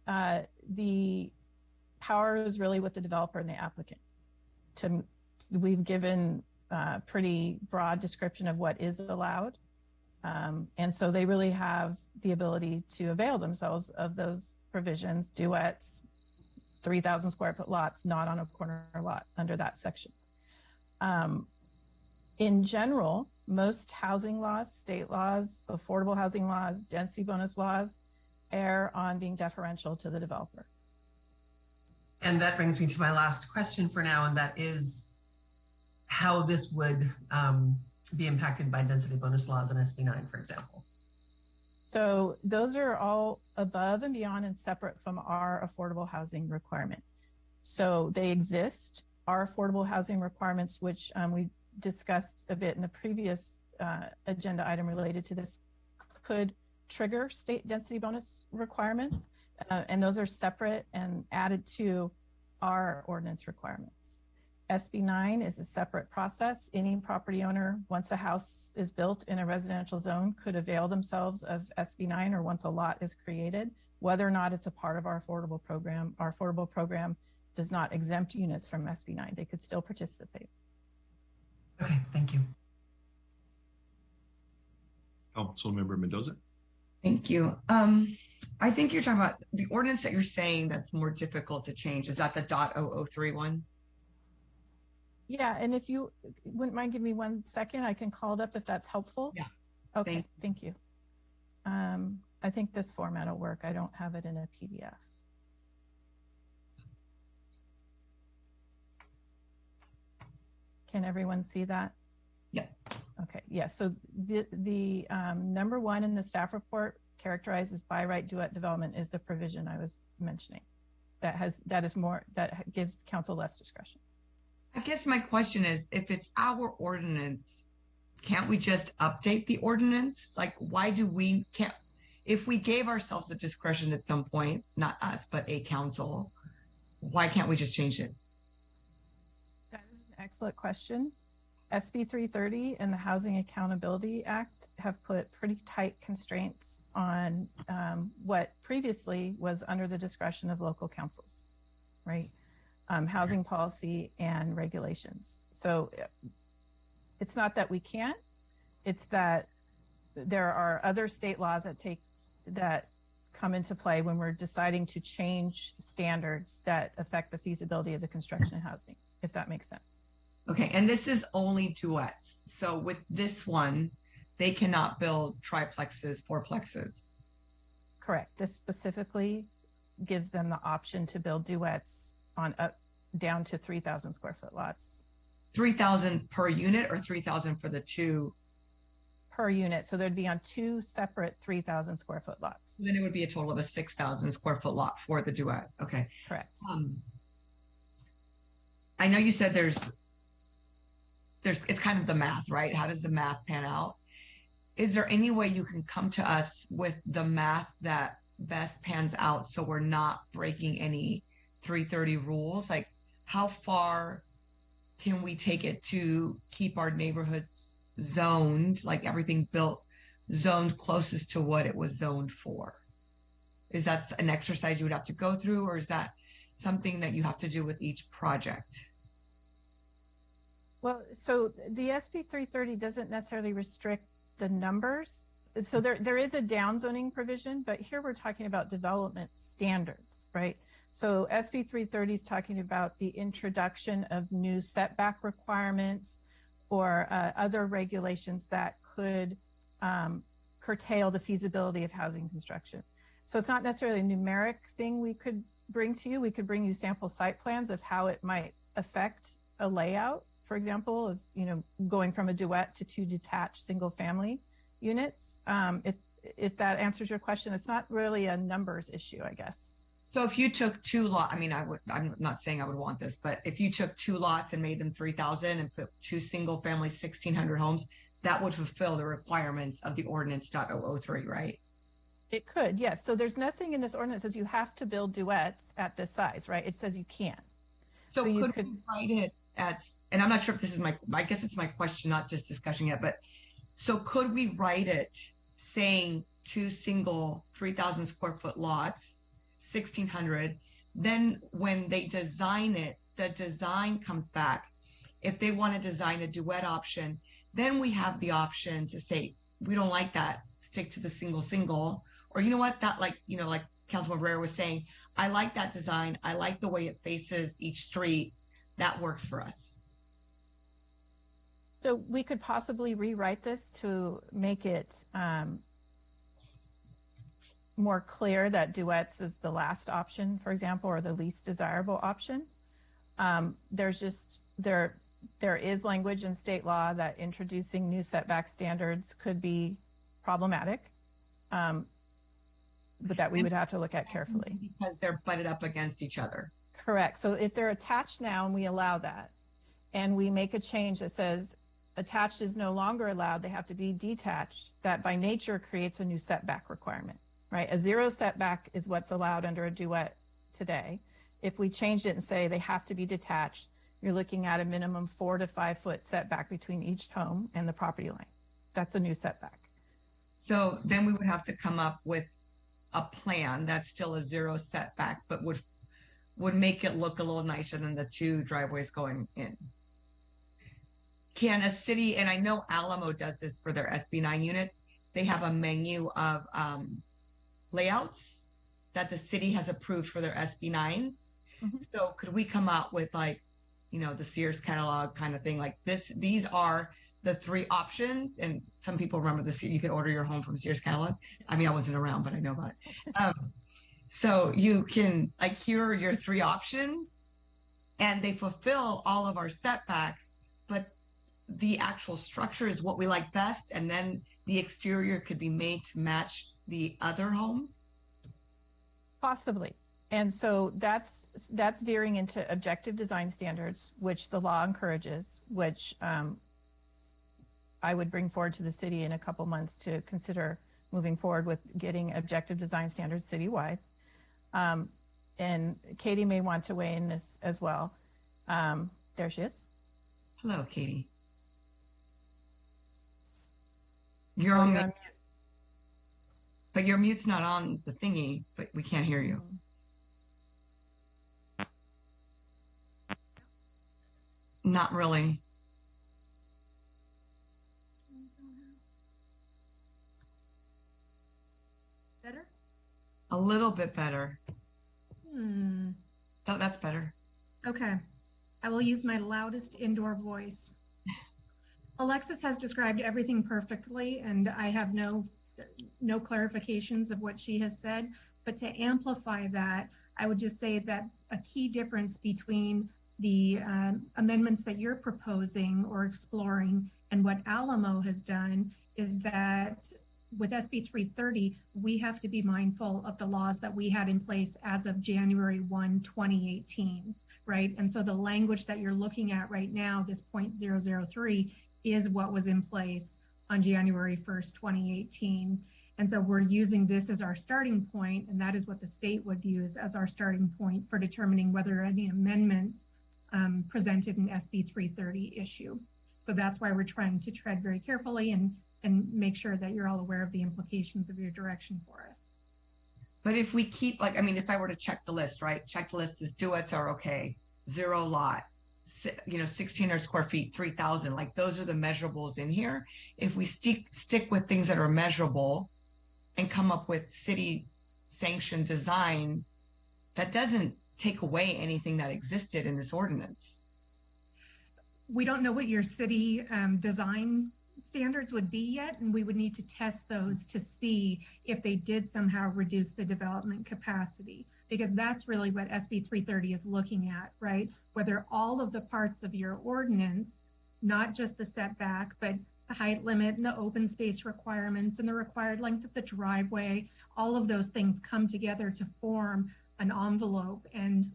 the power is really with the developer and the applicant. We've given a pretty broad description of what is allowed. And so they really have the ability to avail themselves of those provisions, duets, 3,000 square foot lots, not on a corner lot under that section. In general, most housing laws, state laws, affordable housing laws, density bonus laws err on being deferential to the developer. And that brings me to my last question for now, and that is how this would be impacted by density bonus laws in SB 9, for example. So those are all above and beyond and separate from our affordable housing requirement. So they exist. Our affordable housing requirements, which we discussed a bit in the previous agenda item related to this, could trigger state density bonus requirements, and those are separate and added to our ordinance requirements. SB 9 is a separate process. Any property owner, once a house is built in a residential zone, could avail themselves of SB 9, or once a lot is created, whether or not it's a part of our affordable program. Our affordable program does not exempt units from SB 9. They could still participate. Okay, thank you. Councilmember Mendoza. Thank you. I think you're talking about the ordinance that you're saying that's more difficult to change. Is that the .003 one? Yeah, and if you wouldn't mind giving me 1 second, I can call it up if that's helpful. Yeah. Okay, thank you. I think this format will work. I don't have it in a PDF. Can everyone see that? Yeah. Okay, yeah, so the number 1 in the staff report characterizes by right duet development is the provision I was mentioning. That gives council less discretion. I guess my question is, if it's our ordinance, can't we just update the ordinance? Like, why do we can't, if we gave ourselves the discretion at some point, not us, but a council, why can't we just change it? That is an excellent question. SB 330 and the Housing Accountability Act have put pretty tight constraints on what previously was under the discretion of local councils, right? Housing policy and regulations. So it's not that we can't, it's that there are other state laws that come into play when we're deciding to change standards that affect the feasibility of the construction of housing, if that makes sense. Okay, and this is only duets. So with this one, they cannot build triplexes, fourplexes. Correct. This specifically gives them the option to build duets on up down to 3,000 square foot lots. 3,000 per unit or 3,000 for the two? Per unit. So there'd be on 2 separate 3,000 square foot lots. So then it would be a total of a 6,000 square foot lot for the duet. Okay. Correct. I know you said it's kind of the math, right? How does the math pan out? Is there any way you can come to us with the math that best pans out so we're not breaking any 330 rules? Like, how far can we take it to keep our neighborhoods zoned, like everything built zoned closest to what it was zoned for? Is that an exercise you would have to go through, or is that something that you have to do with each project? Well, so the SB 330 doesn't necessarily restrict the numbers. So there is a downzoning provision, but here we're talking about development standards, right? So SB 330 is talking about the introduction of new setback requirements or other regulations that could curtail the feasibility of housing construction. So it's not necessarily a numeric thing we could bring to you. We could bring you sample site plans of how it might affect a layout, for example, of going from a duet to 2 detached single family units. If that answers your question, it's not really a numbers issue, I guess. So if you took 2 lots, I'm not saying I would want this, but if you took 2 lots and made them 3,000 and put 2 single family 1,600 homes, that would fulfill the requirements of the ordinance .003, right? It could, yes. So there's nothing in this ordinance that says you have to build duets at this size, right? It says you can. So you could write it as, and I'm not sure if this is I guess it's my question, not just discussion yet, but so could we write it saying 2 single 3,000 square foot lots, 1,600, then when they design it, the design comes back. If they want to design a duet option, then we have the option to say, we don't like that, stick to the single, or you know what, that like Councilman Barrera was saying, I like that design. I like the way it faces each street. That works for us. So we could possibly rewrite this to make it more clear that duets is the last option, for example, or the least desirable option. There is language in state law that introducing new setback standards could be problematic. but that we would have to look at carefully. Because they're butted up against each other. Correct. So if they're attached now and we allow that, and we make a change that says attached is no longer allowed, they have to be detached, that by nature creates a new setback requirement, right? A 0 setback is what's allowed under a duet today. If we change it and say they have to be detached, you're looking at a minimum 4 to 5 foot setback between each home and the property line. That's a new setback. So then we would have to come up with a plan that's still a 0 setback, but would make it look a little nicer than the 2 driveways going in. Can a city, and I know Alamo does this for their SB9 units, they have a menu of layouts that the city has approved for their SB9s. Mm-hmm. So could we come out with like, you know, the Sears catalog kind of thing, like this, these are the 3 options. And some people remember this, you can order your home from Sears catalog. I mean, I wasn't around, but I know about it. So you can, like, here are your 3 options and they fulfill all of our setbacks, but the actual structure is what we like best. And then the exterior could be made to match the other homes. Possibly. And so that's veering into objective design standards, which the law encourages, which I would bring forward to the city in a couple months to consider moving forward with getting objective design standards citywide. And Katie may want to weigh in this as well. There she is. Hello, Katie. You're on mute. But your mute's not on the thingy, but we can't hear you. Not really. Better? A little bit better. Oh, that's better. Okay. I will use my loudest indoor voice. Alexis has described everything perfectly, and I have no clarifications of what she has said. But to amplify that, I would just say that a key difference between the amendments that you're proposing or exploring and what Alamo has done is that with SB 330, we have to be mindful of the laws that we had in place as of January 1, 2018, right? And so the language that you're looking at right now, this 0.003, is what was in place on January 1st, 2018. And so we're using this as our starting point, and that is what the state would use as our starting point for determining whether any amendments presented in SB 330 issue. So that's why we're trying to tread very carefully and make sure that you're all aware of the implications of your direction for us. But if we keep, like, I mean, if I were to check the list, right? Check the list is duets are okay, 0 lot, 1,600 square feet, 3,000, like those are the measurables in here. If we stick with things that are measurable and come up with city sanctioned design, that doesn't take away anything that existed in this ordinance. We don't know what your city design standards would be yet, and we would need to test those to see if they did somehow reduce the development capacity, because that's really what SB 330 is looking at, right? Whether all of the parts of your ordinance, not just the setback, but the height limit and the open space requirements and the required length of the driveway, all of those things come together to form an envelope, and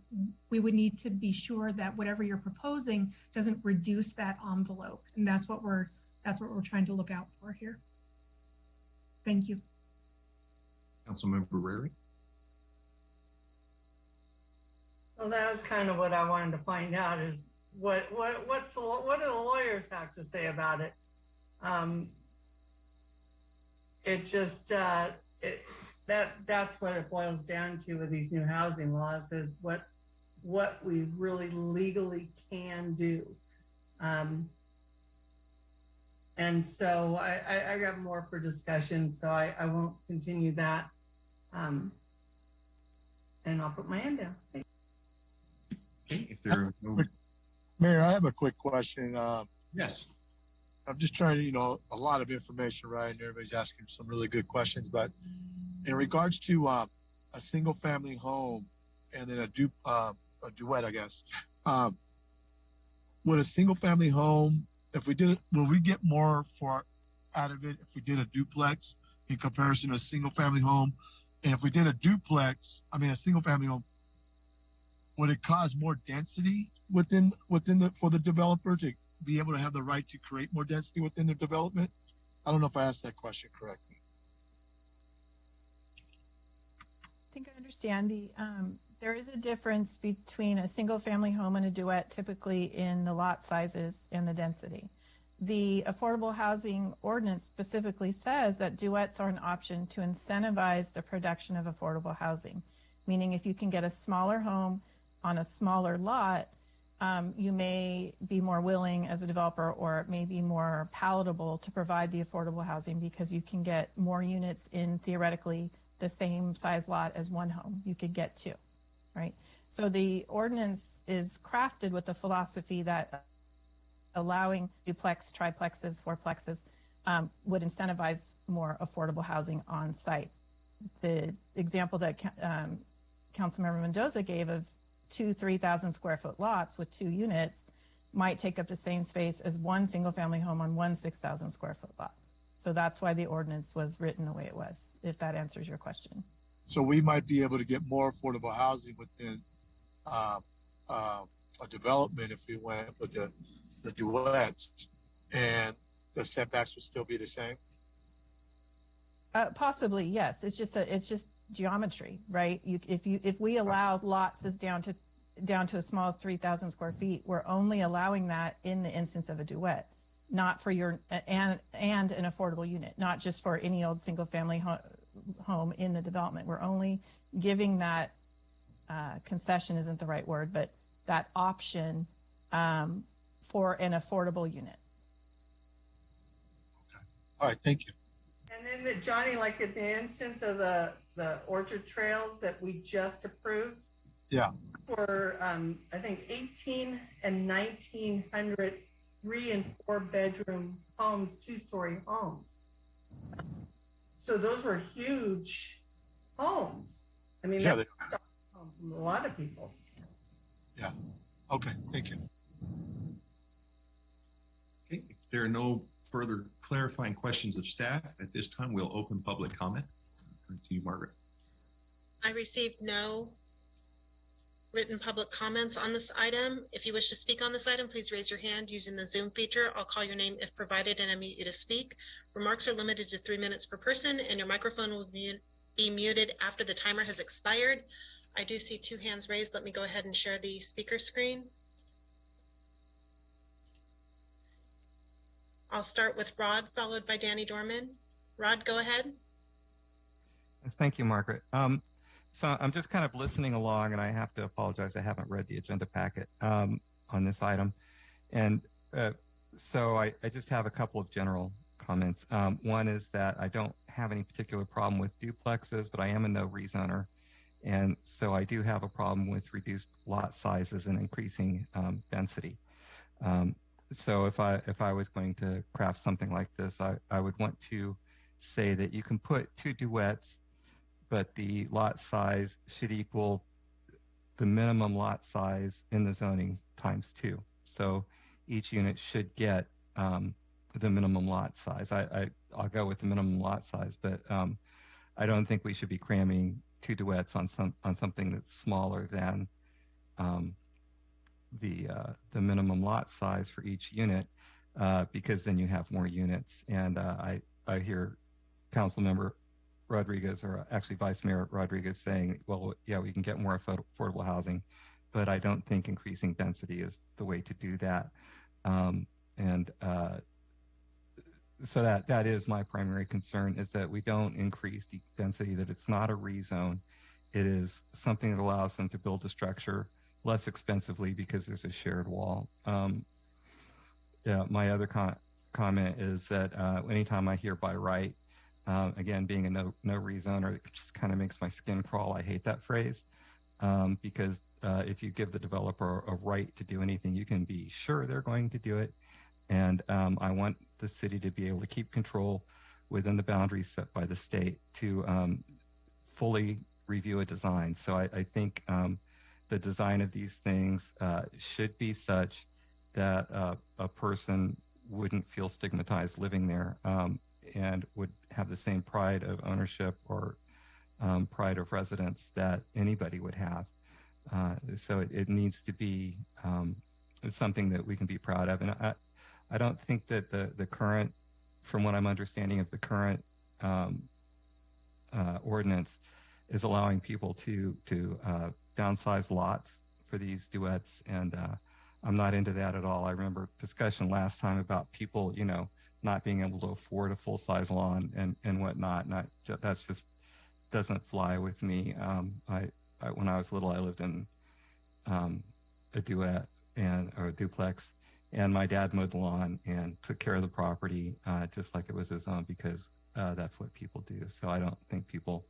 we would need to be sure that whatever you're proposing doesn't reduce that envelope, and that's what we're trying to look out for here. Thank you. Councilmember Rary. Well, that was kind of what I wanted to find out is what do the lawyers have to say about it? That's what it boils down to with these new housing laws is what we really legally can do. And so I got more for discussion, so I won't continue that. And I'll put my hand down. Okay, if there are no... Mayor, I have a quick question. Yes. I'm just trying to, a lot of information, right? And everybody's asking some really good questions, but in regards to a single family home and then a duet, I guess, would a single family home, if we did it, will we get more out of it if we did a duplex in comparison to a single family home? And if we did a duplex, I mean, a single family home, would it cause more density within for the developer to be able to have the right to create more density within their development? I don't know if I asked that question correctly. I think I understand. There is a difference between a single family home and a duet, typically in the lot sizes and the density. The affordable housing ordinance specifically says that duets are an option to incentivize the production of affordable housing, meaning if you can get a smaller home on a smaller lot, you may be more willing as a developer, or it may be more palatable to provide the affordable housing because you can get more units in theoretically the same size lot as one home. You could get two, right? So the ordinance is crafted with the philosophy that allowing duplex, triplexes, fourplexes would incentivize more affordable housing on site. The example that Councilmember Mendoza gave of 2 3,000 square foot lots with 2 units might take up the same space as one single family home on one 6,000 square foot lot. So that's why the ordinance was written the way it was, if that answers your question. So we might be able to get more affordable housing within a development if we went with the duets, and the setbacks would still be the same. Possibly, yes. It's just geometry, right? If we allow lots as down to as small as 3,000 square feet, we're only allowing that in the instance of a duet, not for your and an affordable unit, not just for any old single family home in the development. We're only giving that concession isn't the right word, but that option for an affordable unit. Okay. All right. Thank you. And then Johnny, like in the instance of the orchard trails that we just approved, yeah, for I think 18 and 1900 3 and 4 bedroom homes, 2-story homes. So those were huge homes. I mean, yeah, that's from a lot of people. Yeah. Okay. Thank you. Okay. If there are no further clarifying questions of staff at this time, we'll open public comment. To you, Margaret. I received no written public comments on this item. If you wish to speak on this item, please raise your hand using the Zoom feature. I'll call your name if provided and unmute you to speak. Remarks are limited to 3 minutes per person, and your microphone will be muted after the timer has expired. I do see 2 hands raised. Let me go ahead and share the speaker screen. I'll start with Rod, followed by Danny Dorman. Rod, go ahead. Yes, thank you, Margaret. So I'm just kind of listening along, and I have to apologize. I haven't read the agenda packet on this item. And so I just have a couple of general comments. One is that I don't have any particular problem with duplexes, but I am a no rezoner. And so I do have a problem with reduced lot sizes and increasing density. So if I was going to craft something like this, I would want to say that you can put 2 duets, but the lot size should equal the minimum lot size in the zoning times 2. So each unit should get the minimum lot size. I'll go with the minimum lot size, but I don't think we should be cramming 2 duets on something that's smaller than the minimum lot size for each unit, because then you have more units. And I hear Councilmember Rodriguez, or actually Vice Mayor Rodriguez, saying, well, yeah, we can get more affordable housing, but I don't think increasing density is the way to do that. So that is my primary concern, is that we don't increase the density, that it's not a rezone. It is something that allows them to build a structure less expensively because there's a shared wall. My other comment is that anytime I hear by right, again, being a no rezoner, it just kind of makes my skin crawl. I hate that phrase, because if you give the developer a right to do anything, you can be sure they're going to do it. And I want the city to be able to keep control within the boundaries set by the state to fully review a design. So I think the design of these things should be such that a person wouldn't feel stigmatized living there. and would have the same pride of ownership or pride of residence that anybody would have. So it needs to be something that we can be proud of. And I don't think that the current, from what I'm understanding of the current ordinance, is allowing people to downsize lots for these duets, and I'm not into that at all. I remember discussion last time about people, not being able to afford a full-size lawn and whatnot, and that's just doesn't fly with me. When I was little, I lived in a duet or a duplex, and my dad mowed the lawn and took care of the property just like it was his own, because that's what people do. So I don't think people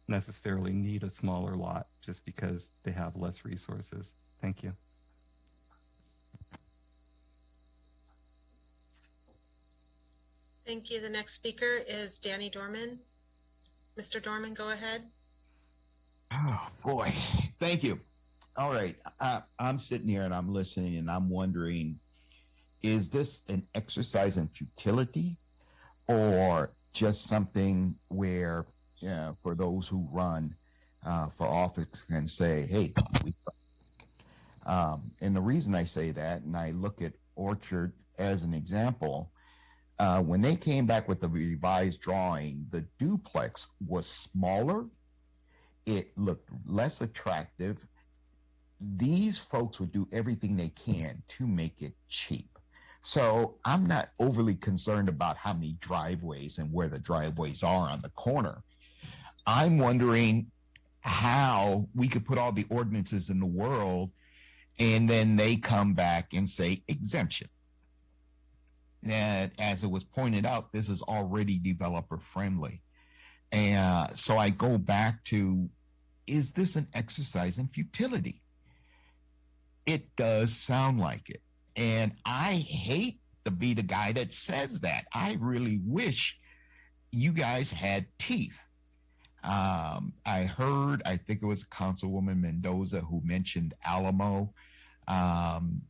necessarily need a smaller lot just because they have less resources. Thank you. Thank you. The next speaker is Danny Dorman. Mr. Dorman, go ahead. Oh, boy. Thank you. All right. I'm sitting here and I'm listening and I'm wondering, is this an exercise in futility or just something where, for those who run for office can say, hey, and the reason I say that, and I look at Orchard as an example, when they came back with the revised drawing, the duplex was smaller. It looked less attractive. These folks would do everything they can to make it cheap. So I'm not overly concerned about how many driveways and where the driveways are on the corner. I'm wondering how we could put all the ordinances in the world and then they come back and say exemption. And as it was pointed out, this is already developer friendly. And so I go back to, is this an exercise in futility? It does sound like it. And I hate to be the guy that says that. I really wish you guys had teeth. I heard, I think it was Councilwoman Mendoza who mentioned Alamo. And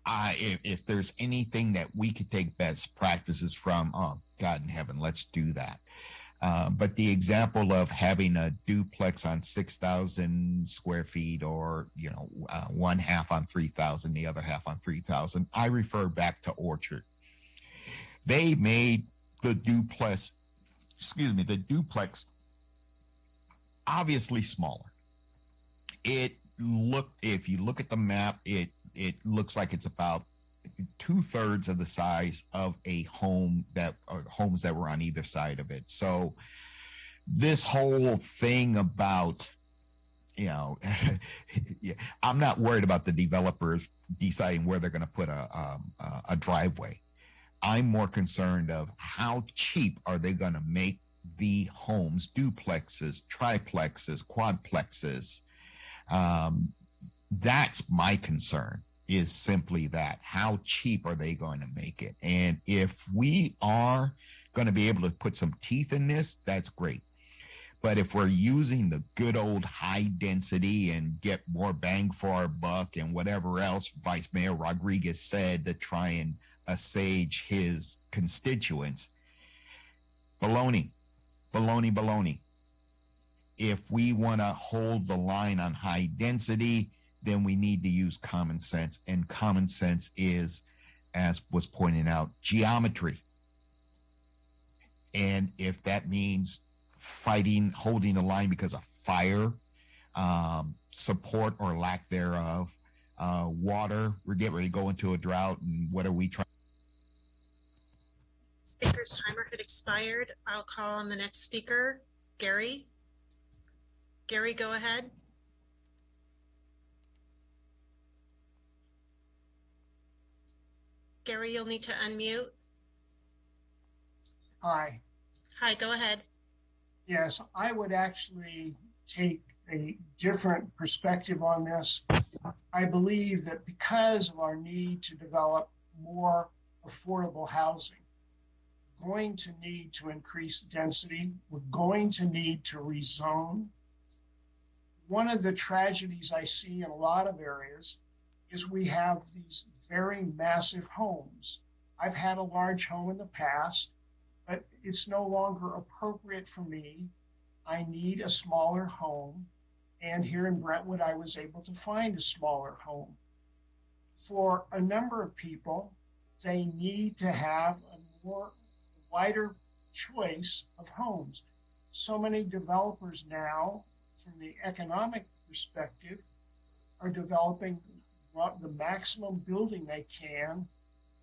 if there's anything that we could take best practices from, oh, God in heaven, let's do that. But the example of having a duplex on 6,000 square feet or, one half on 3,000, the other half on 3,000, I refer back to Orchard. They made the duplex obviously smaller. It looked, if you look at the map, it looks like it's about 2/3 of the size of a home homes that were on either side of it. So this whole thing about, I'm not worried about the developers deciding where they're going to put a driveway. I'm more concerned of how cheap are they going to make the homes, duplexes, triplexes, quadplexes. That's my concern, is simply that. How cheap are they going to make it? And if we are going to be able to put some teeth in this, that's great. But if we're using the good old high density and get more bang for our buck and whatever else Vice Mayor Rodriguez said to try and assuage his constituents, baloney. If we want to hold the line on high density, then we need to use common sense. And common sense is, as was pointed out, geometry. And if that means holding the line because of fire, support or lack thereof, water, we're getting ready to go into a drought, and what are we trying? Speaker's timer had expired. I'll call on the next speaker, Gary. Gary, go ahead. Gary, you'll need to unmute. Hi. Hi, go ahead. Yes, I would actually take a different perspective on this. I believe that because of our need to develop more affordable housing, we're going to need to increase density. We're going to need to rezone. One of the tragedies I see in a lot of areas is we have these very massive homes. I've had a large home in the past, but it's no longer appropriate for me. I need a smaller home. And here in Brentwood, I was able to find a smaller home. For a number of people, they need to have a more wider choice of homes. So many developers now, from the economic perspective, are developing the maximum building they can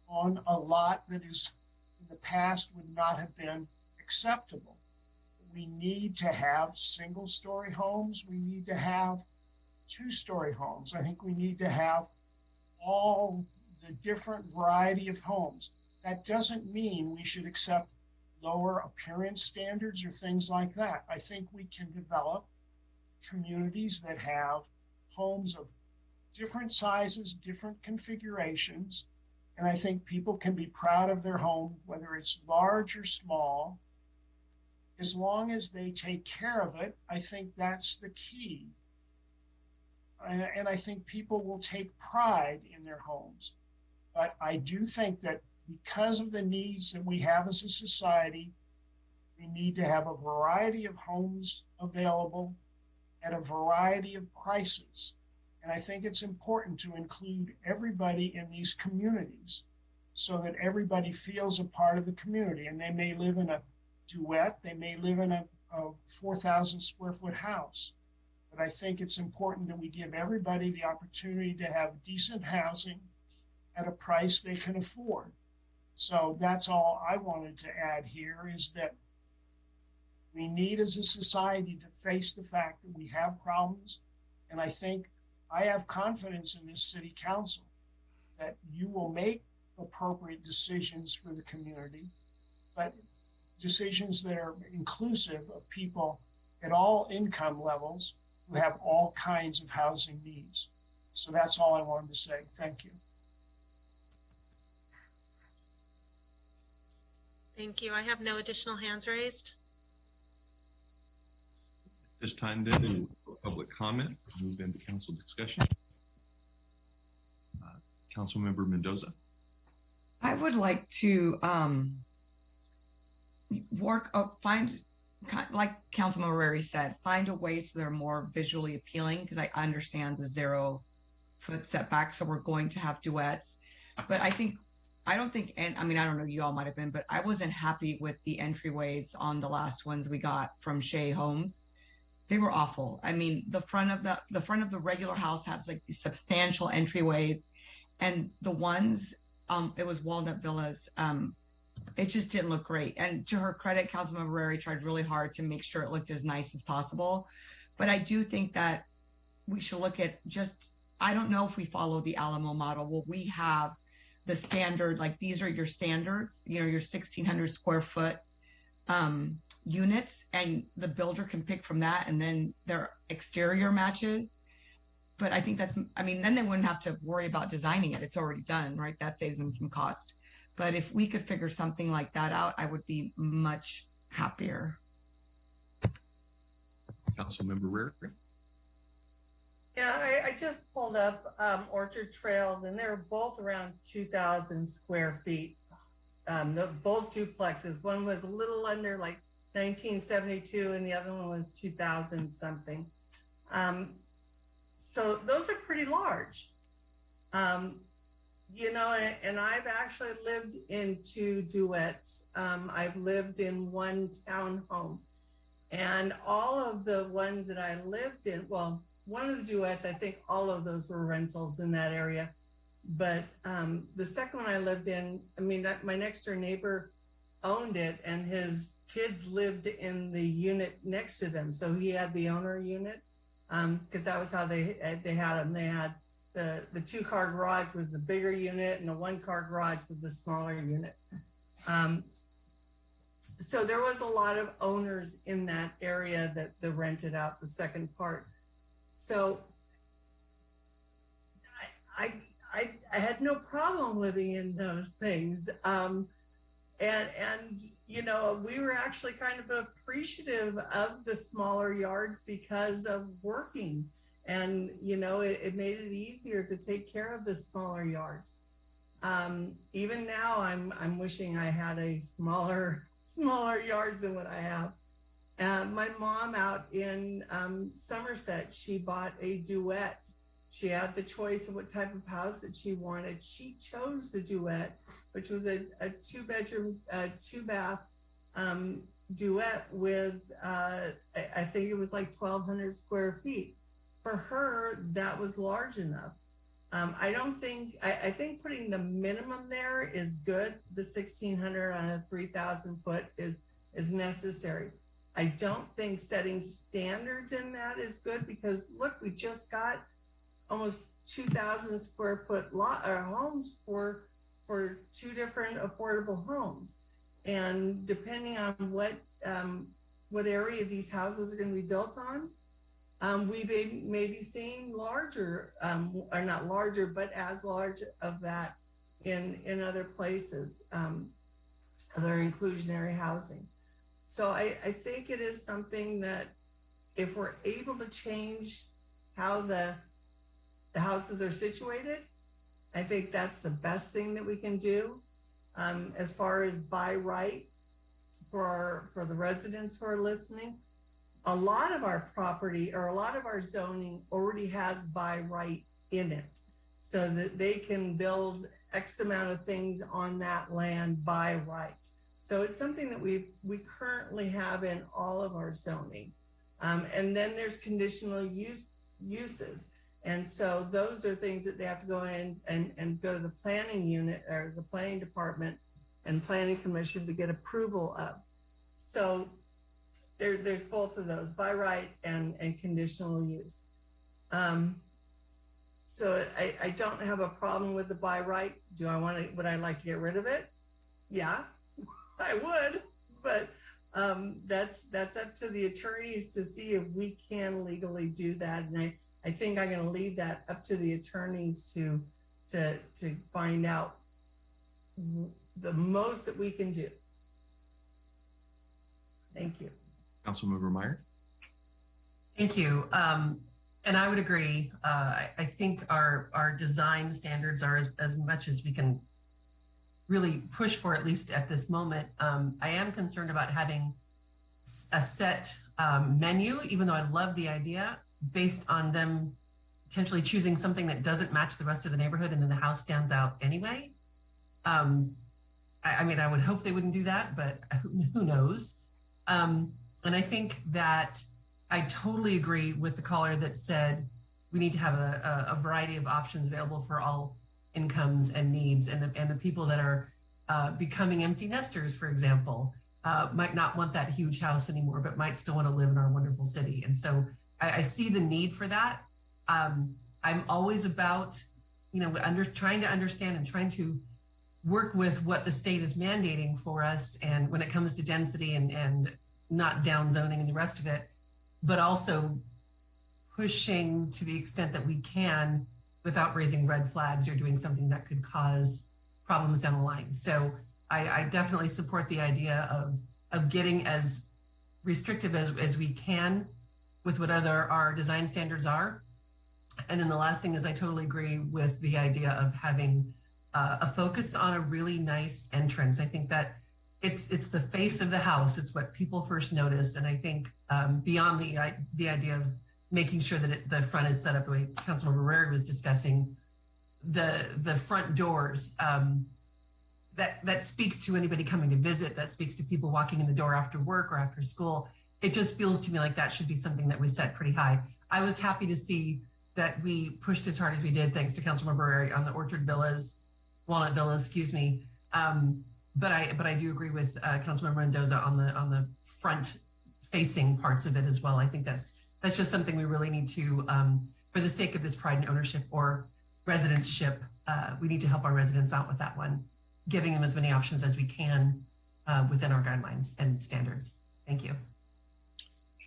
on a lot that is in the past would not have been acceptable. We need to have single-story homes. We need to have two-story homes. I think we need to have all the different variety of homes. That doesn't mean we should accept lower appearance standards or things like that. I think we can develop communities that have homes of different sizes, different configurations, and I think people can be proud of their home, whether it's large or small. As long as they take care of it, I think that's the key. And I think people will take pride in their homes. But I do think that because of the needs that we have as a society, we need to have a variety of homes available at a variety of prices. And I think it's important to include everybody in these communities so that everybody feels a part of the community. And they may live in a duet, they may live in a 4,000 square foot house. But I think it's important that we give everybody the opportunity to have decent housing at a price they can afford. So that's all I wanted to add here, is that we need as a society to face the fact that we have problems. And I think I have confidence in this city council that you will make appropriate decisions for the community, but decisions that are inclusive of people at all income levels who have all kinds of housing needs. So that's all I wanted to say. Thank you. Thank you. I have no additional hands raised. This time then, public comment, move into council discussion. Councilmember Mendoza. I would like to find, like Councilmember Rary said, find a way so they're more visually appealing, because I understand the 0-foot setback, so we're going to have duets. But I don't think, and I mean, I don't know, you all might have been, but I wasn't happy with the entryways on the last ones we got from Shea Homes. They were awful. I mean, the front of the regular house has like these substantial entryways, and the ones, it was Walnut Villas, it just didn't look great. And to her credit, Councilmember Rary tried really hard to make sure it looked as nice as possible. But I do think that we should look at just, I don't know if we follow the Alamo model. Will we have the standard, like these are your standards, you know, your 1,600 square foot units, and the builder can pick from that, and then their exterior matches. But I think that's, I mean, then they wouldn't have to worry about designing it. It's already done, right? That saves them some cost. But if we could figure something like that out, I would be much happier. Councilmember Rare. Yeah, I just pulled up Orchard Trails, and they're both around 2,000 square feet. Both duplexes. One was a little under like 1972, and the other one was 2,000 something. So those are pretty large. You know, and I've actually lived in 2 duets. I've lived in 1 townhome, and all of the ones that I lived in, well, one of the duets, I think all of those were rentals in that area. But the second one I lived in, I mean, my next door neighbor owned it, and his kids lived in the unit next to them. So he had the owner unit, because that was how they had them. They had the 2-car garage was the bigger unit, and the 1-car garage was the smaller unit. So there was a lot of owners in that area that rented out the second part. So I had no problem living in those things. And you know, we were actually kind of appreciative of the smaller yards because of working. And, you know, it made it easier to take care of the smaller yards. Even now, I'm wishing I had a smaller yards than what I have. My mom out in Somerset, she bought a Duet. She had the choice of what type of house that she wanted. She chose the Duet, which was a 2-bedroom, 2-bath Duet with, I think it was like 1,200 square feet. For her, that was large enough. I think putting the minimum there is good. The 1,600 on a 3,000 foot is necessary. I don't think setting standards in that is good because look, we just got almost 2,000 square foot homes for 2 different affordable homes. And depending on what area these houses are going to be built on, we may be seeing larger, or not larger, but as large of that in other places, other inclusionary housing. So I think it is something that if we're able to change how the houses are situated, I think that's the best thing that we can do. As far as by right for the residents who are listening, a lot of our property or a lot of our zoning already has by right in it so that they can build X amount of things on that land by right. So it's something that we currently have in all of our zoning. And then there's conditional uses. And so those are things that they have to go in and go to the planning unit or the planning department and planning commission to get approval of. So there's both of those, by right and conditional use. So I don't have a problem with the by right. Would I like to get rid of it? Yeah, I would, but that's up to the attorneys to see if we can legally do that. And I think I'm going to leave that up to the attorneys to find out the most that we can do. Thank you. Councilmember Meyer. Thank you. And I would agree. I think our design standards are as much as we can really push for, at least at this moment. I am concerned about having a set menu, even though I love the idea, based on them potentially choosing something that doesn't match the rest of the neighborhood and then the house stands out anyway. I mean, I would hope they wouldn't do that, but who knows? And I think that I totally agree with the caller that said we need to have a variety of options available for all incomes and needs, and the people that are becoming empty nesters, for example, might not want that huge house anymore, but might still want to live in our wonderful city. And so I see the need for that. I'm always about, trying to understand and trying to work with what the state is mandating for us, and when it comes to density and not down zoning and the rest of it, but also pushing to the extent that we can without raising red flags or doing something that could cause problems down the line. So I definitely support the idea of getting as restrictive as we can with what our design standards are. And then the last thing is I totally agree with the idea of having a focus on a really nice entrance. I think that it's the face of the house. It's what people first notice. And I think beyond the idea of making sure that the front is set up the way Councilmember Barrera was discussing, the front doors, that speaks to anybody coming to visit, that speaks to people walking in the door after work or after school. It just feels to me like that should be something that we set pretty high. I was happy to see that we pushed as hard as we did, thanks to Councilmember Barrera, on the Walnut Villas, excuse me. But I do agree with Councilmember Mendoza on the front facing parts of it as well. I think that's just something we really need to, for the sake of this pride and ownership or residentship, we need to help our residents out with that one, giving them as many options as we can within our guidelines and standards. Thank you.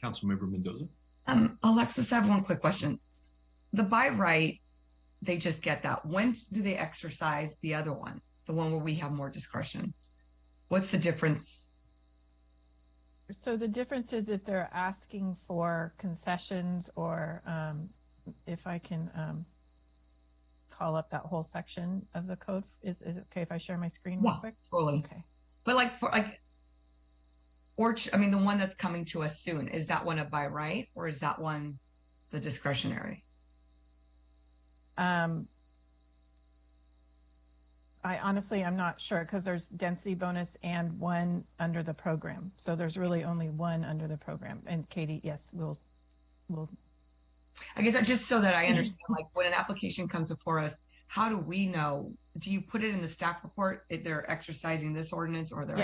Councilmember Mendoza. Alexis, I have one quick question. The by right, they just get that. When do they exercise the other one, the one where we have more discretion? What's the difference? So the difference is if they're asking for concessions or if I can call up that whole section of the code. Is it okay if I share my screen real quick? Totally. Okay. But like for like Orchard, I mean, the one that's coming to us soon, is that one a by right or is that one the discretionary? I honestly, I'm not sure because there's density bonus and one under the program. So there's really only one under the program. And Katie, yes, we'll. I guess just so that I understand, like when an application comes before us, how do we know? Do you put it in the staff report if they're exercising this ordinance or they're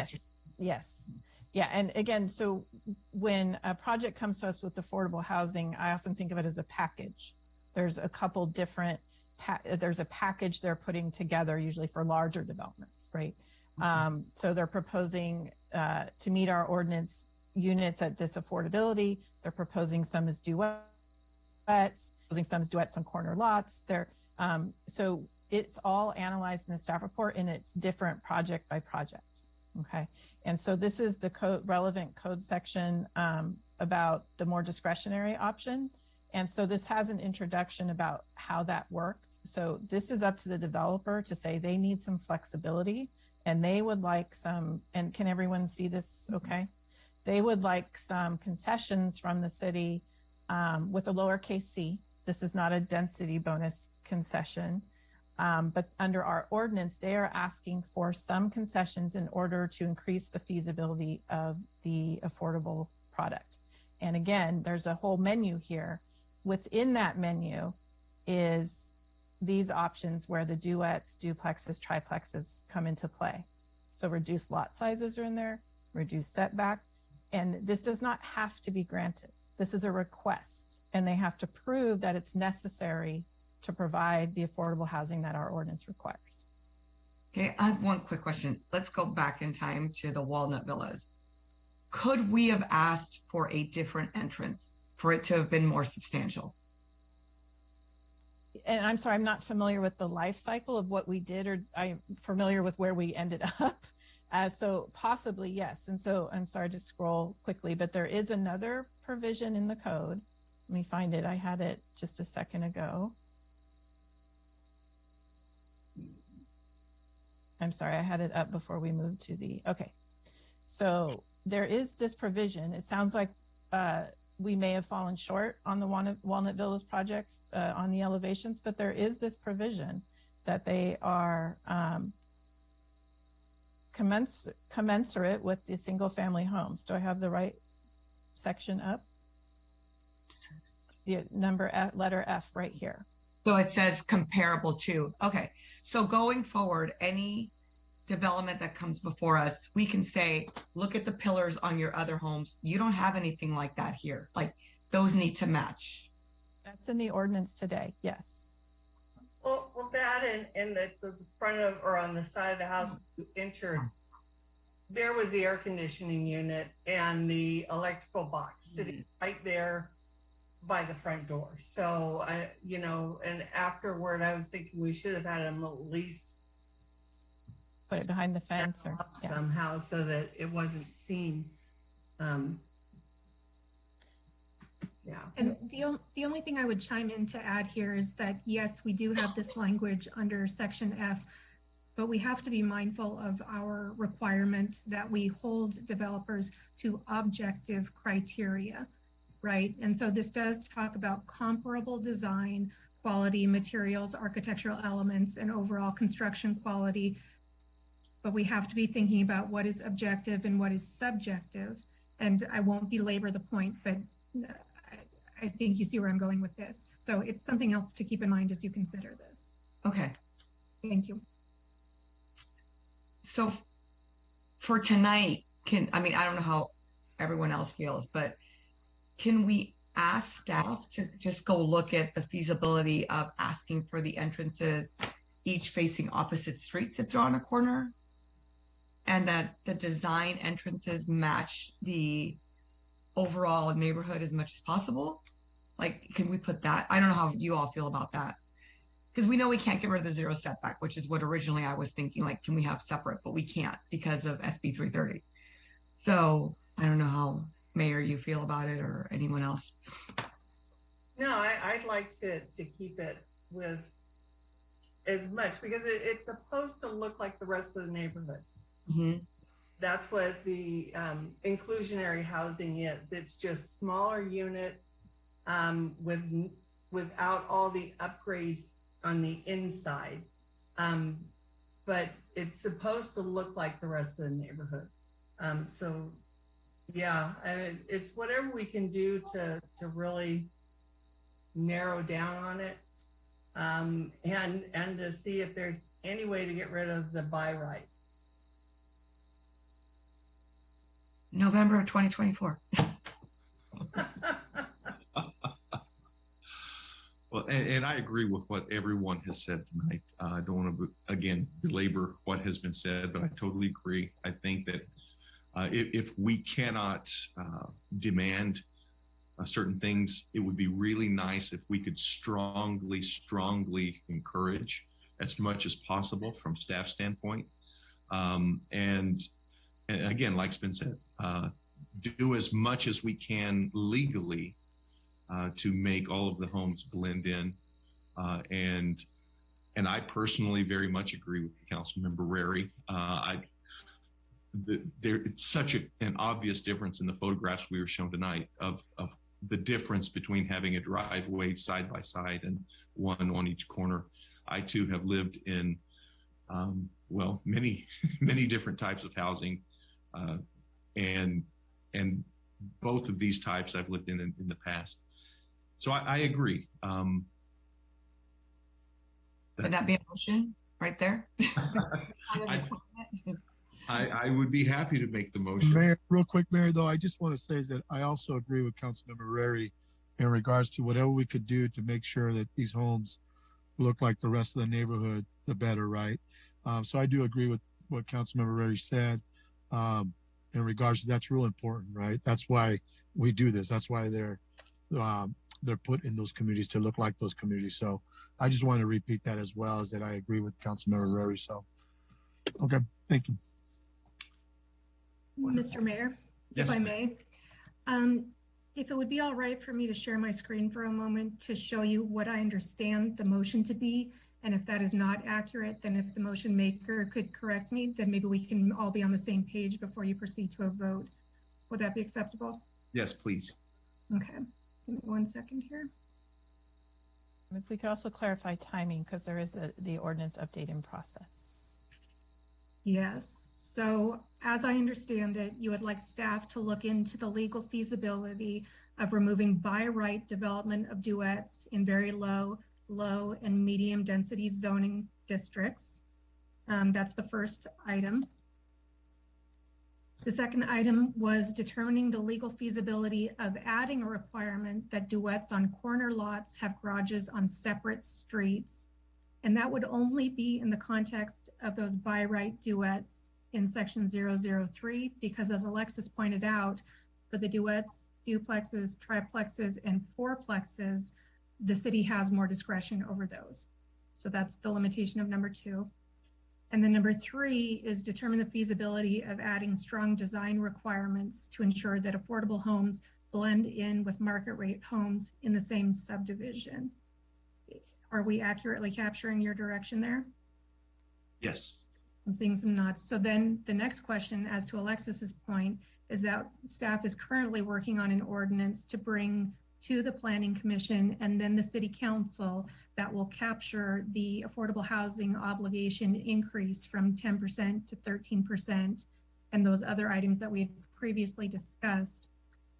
Yes. Yeah. And again, so when a project comes to us with affordable housing, I often think of it as a package. There's a couple different, there's a package they're putting together usually for larger developments, right? So they're proposing to meet our ordinance units at this affordability. They're proposing some as duets, proposing some as duets on corner lots. So it's all analyzed in the staff report and it's different project by project. Okay. And so this is the relevant code section about the more discretionary option. And so this has an introduction about how that works. So this is up to the developer to say they need some flexibility and they would like some, and can everyone see this okay? They would like some concessions from the city with a lowercase c. This is not a density bonus concession. But under our ordinance, they are asking for some concessions in order to increase the feasibility of the affordable product. And again, there's a whole menu here. Within that menu is these options where the duets, duplexes, triplexes come into play. So reduced lot sizes are in there, reduced setback, and this does not have to be granted. This is a request, and they have to prove that it's necessary to provide the affordable housing that our ordinance requires. Okay, I have one quick question. Let's go back in time to the Walnut Villas. Could we have asked for a different entrance for it to have been more substantial? And I'm sorry, I'm not familiar with the life cycle of what we did, or I'm familiar with where we ended up. So possibly, yes. And so I'm sorry to scroll quickly, but there is another provision in the code. Let me find it. I had it just a second ago. I'm sorry, I had it up before we moved to the, okay. So there is this provision. It sounds like we may have fallen short on the Walnut Villas project on the elevations, but there is this provision that they are commensurate with the single family homes. Do I have the right section up? The number F, letter F right here. So it says comparable to. Okay. So going forward, any development that comes before us, we can say, look at the pillars on your other homes. You don't have anything like that here. Like those need to match. That's in the ordinance today. Yes. Well, that in the front of, or on the side of the house you entered, there was the air conditioning unit and the electrical box sitting right there by the front door. So and afterward I was thinking we should have had them at least put it behind the fence or somehow so that it wasn't seen. And the only thing I would chime in to add here is that yes, we do have this language under section F, but we have to be mindful of our requirement that we hold developers to objective criteria. Right. And so this does talk about comparable design, quality, materials, architectural elements, and overall construction quality. But we have to be thinking about what is objective and what is subjective. And I won't belabor the point, but I think you see where I'm going with this. So it's something else to keep in mind as you consider this. Okay. Thank you. So for tonight, I don't know how everyone else feels, but can we ask staff to just go look at the feasibility of asking for the entrances each facing opposite streets if they're on a corner, and that the design entrances match the overall neighborhood as much as possible? Like, can we put that? I don't know how you all feel about that, because we know we can't get rid of the zero setback, which is what originally I was thinking, like, can we have separate, but we can't because of SB 330. So I don't know how Mayor you feel about it, or anyone else. No, I'd like to keep it with as much because it's supposed to look like the rest of the neighborhood. Mm-hmm. That's what the inclusionary housing is. It's just smaller unit without all the upgrades on the inside. But it's supposed to look like the rest of the neighborhood. So yeah, it's whatever we can do to really narrow down on it, and to see if there's any way to get rid of the by right. November of 2024. Well, and I agree with what everyone has said tonight. I don't want to, again, belabor what has been said, but I totally agree. I think that if we cannot demand certain things, it would be really nice if we could strongly encourage as much as possible from staff standpoint. And again, like's been said, do as much as we can legally to make all of the homes blend in. And I personally very much agree with Councilmember Rary. It's such an obvious difference in the photographs we were shown tonight of the difference between having a driveway side by side and one on each corner. I too have lived in, well, many different types of housing, and both of these types I've lived in the past. So I agree. Would that be a motion right there? I would be happy to make the motion. Mayor, real quick, Mayor, though, I just want to say is that I also agree with Councilmember Rary in regards to whatever we could do to make sure that these homes look like the rest of the neighborhood, the better, right? So I do agree with what Councilmember Rary said in regards to that's real important, right? That's why we do this. That's why they're put in those communities to look like those communities. So I just want to repeat that as well, as that I agree with Councilmember Rary. So, okay, thank you. Mr. Mayor, yes, if I may, if it would be all right for me to share my screen for a moment to show you what I understand the motion to be, and if that is not accurate, then if the motion maker could correct me, then maybe we can all be on the same page before you proceed to a vote. Would that be acceptable? Yes, please. Okay, give me 1 second here. If we could also clarify timing, because there is the ordinance update in process. Yes. So as I understand it, you would like staff to look into the legal feasibility of removing by right development of duets in very low, and medium density zoning districts. That's the first item. The second item was determining the legal feasibility of adding a requirement that duets on corner lots have garages on separate streets. And that would only be in the context of those by right duets in section 003, because as Alexis pointed out, for the duets, duplexes, triplexes, and fourplexes, the city has more discretion over those. So that's the limitation of number 2. And then number 3 is determine the feasibility of adding strong design requirements to ensure that affordable homes blend in with market rate homes in the same subdivision. Are we accurately capturing your direction there? Yes. I'm seeing some nods. So then the next question, as to Alexis's point, is that staff is currently working on an ordinance to bring to the Planning Commission and then the City Council that will capture the affordable housing obligation increase from 10% to 13% and those other items that we had previously discussed.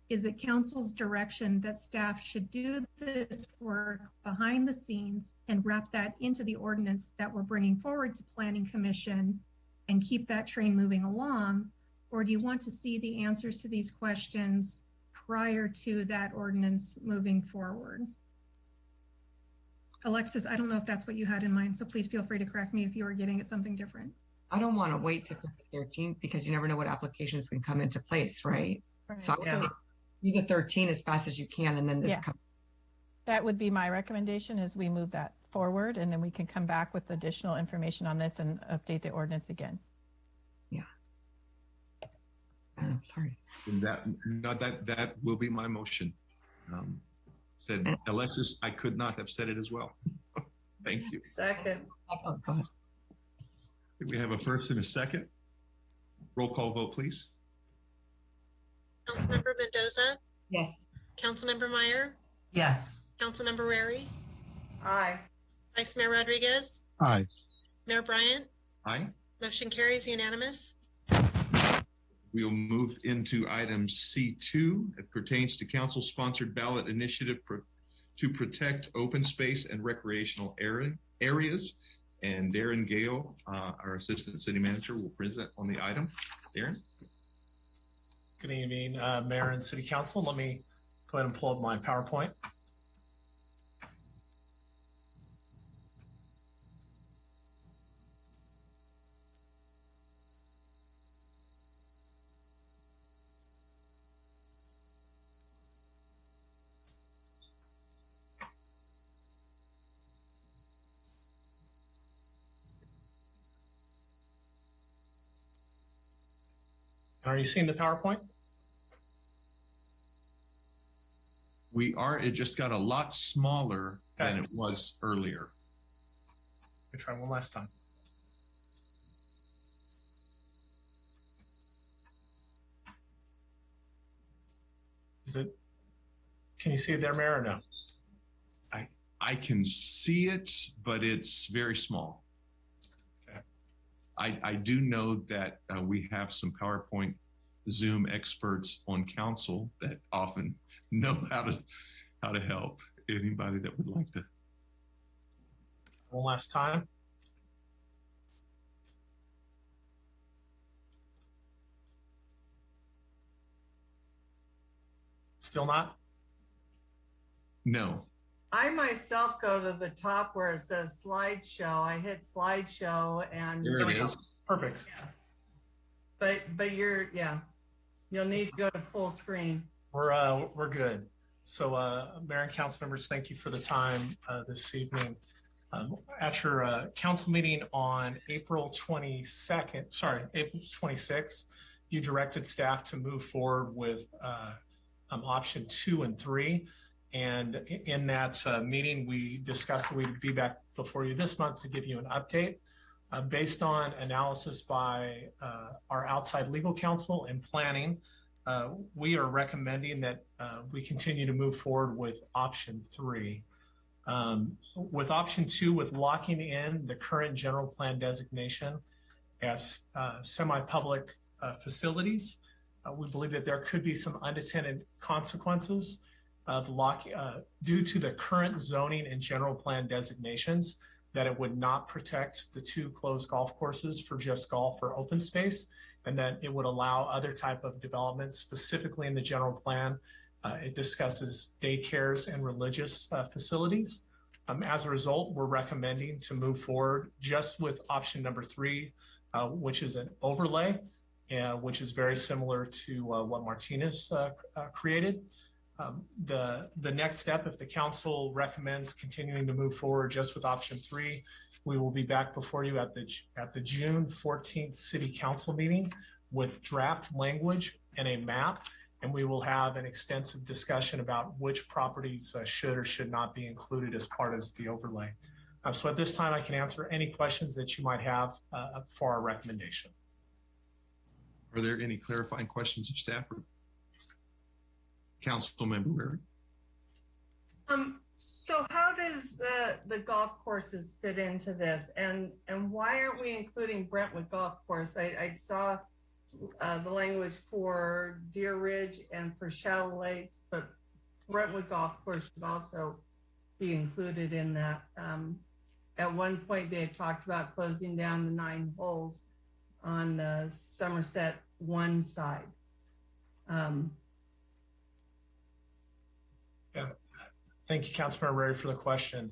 Is it Council's direction that staff should do this work behind the scenes and wrap that into the ordinance that we're bringing forward to Planning Commission and keep that train moving along? Or do you want to see the answers to these questions prior to that ordinance moving forward? Alexis, I don't know if that's what you had in mind, so please feel free to correct me if you were getting at something different. I don't want to wait to the 13th because you never know what applications can come into place, right? So I would do the 13 as fast as you can, and then this comes. That would be my recommendation, is we move that forward, and then we can come back with additional information on this and update the ordinance again. Yeah. Sorry. And that will be my motion. Said Alexis, I could not have said it as well. Thank you. Second. Go ahead. We have a first and a second. Roll call vote, please. Councilmember Mendoza, Yes. Councilmember Meyer, Yes. Councilmember Rary, Aye. Vice Mayor Rodriguez, Aye. Mayor Bryant. Aye. Motion carries unanimous. We'll move into item C2. It pertains to council-sponsored ballot initiative to protect open space and recreational areas. And Darren Gale, our Assistant City Manager, will present on the item. Darren? Good evening, Mayor and City Council. Let me go ahead and pull up my PowerPoint. Are you seeing the PowerPoint? We are. It just got a lot smaller than it was earlier. Let me try one last time. Can you see it there, Mayor, or no? I can see it, but it's very small. Okay. I do know that we have some PowerPoint Zoom experts on council that often know how to help anybody that would like to. One last time. Still not? No. I myself go to the top where it says slideshow. I hit slideshow and there it is. Perfect. Yeah. But you'll need to go to full screen. We're good. So Mayor and council members, thank you for the time this evening. At your council meeting on April 26th, you directed staff to move forward with option 2 and 3. And in that meeting, we discussed that we'd be back before you this month to give you an update. Based on analysis by our outside legal counsel and planning, we are recommending that we continue to move forward with option 3. With option 2, with locking in the current general plan designation as semi-public facilities, we believe that there could be some unintended consequences of due to the current zoning and general plan designations, that it would not protect the 2 closed golf courses for just golf or open space, and that it would allow other type of development, specifically in the general plan. It discusses daycares and religious facilities. As a result, we're recommending to move forward just with option number 3, which is an overlay, which is very similar to what Martinez created. The next step, if the council recommends continuing to move forward just with option 3, we will be back before you at the June 14th City Council meeting with draft language and a map, and we will have an extensive discussion about which properties should or should not be included as part of the overlay. So at this time, I can answer any questions that you might have for our recommendation. Are there any clarifying questions of staff? Councilmember Rary? So how does the golf courses fit into this, and why aren't we including Brentwood Golf Course? I saw the language for Deer Ridge and for Shallow Lakes, but Brentwood Golf Course should also be included in that. At one point, they had talked about closing down the 9 holes on the Somerset 1 side. Yeah. Thank you, Councilmember Rary, for the question.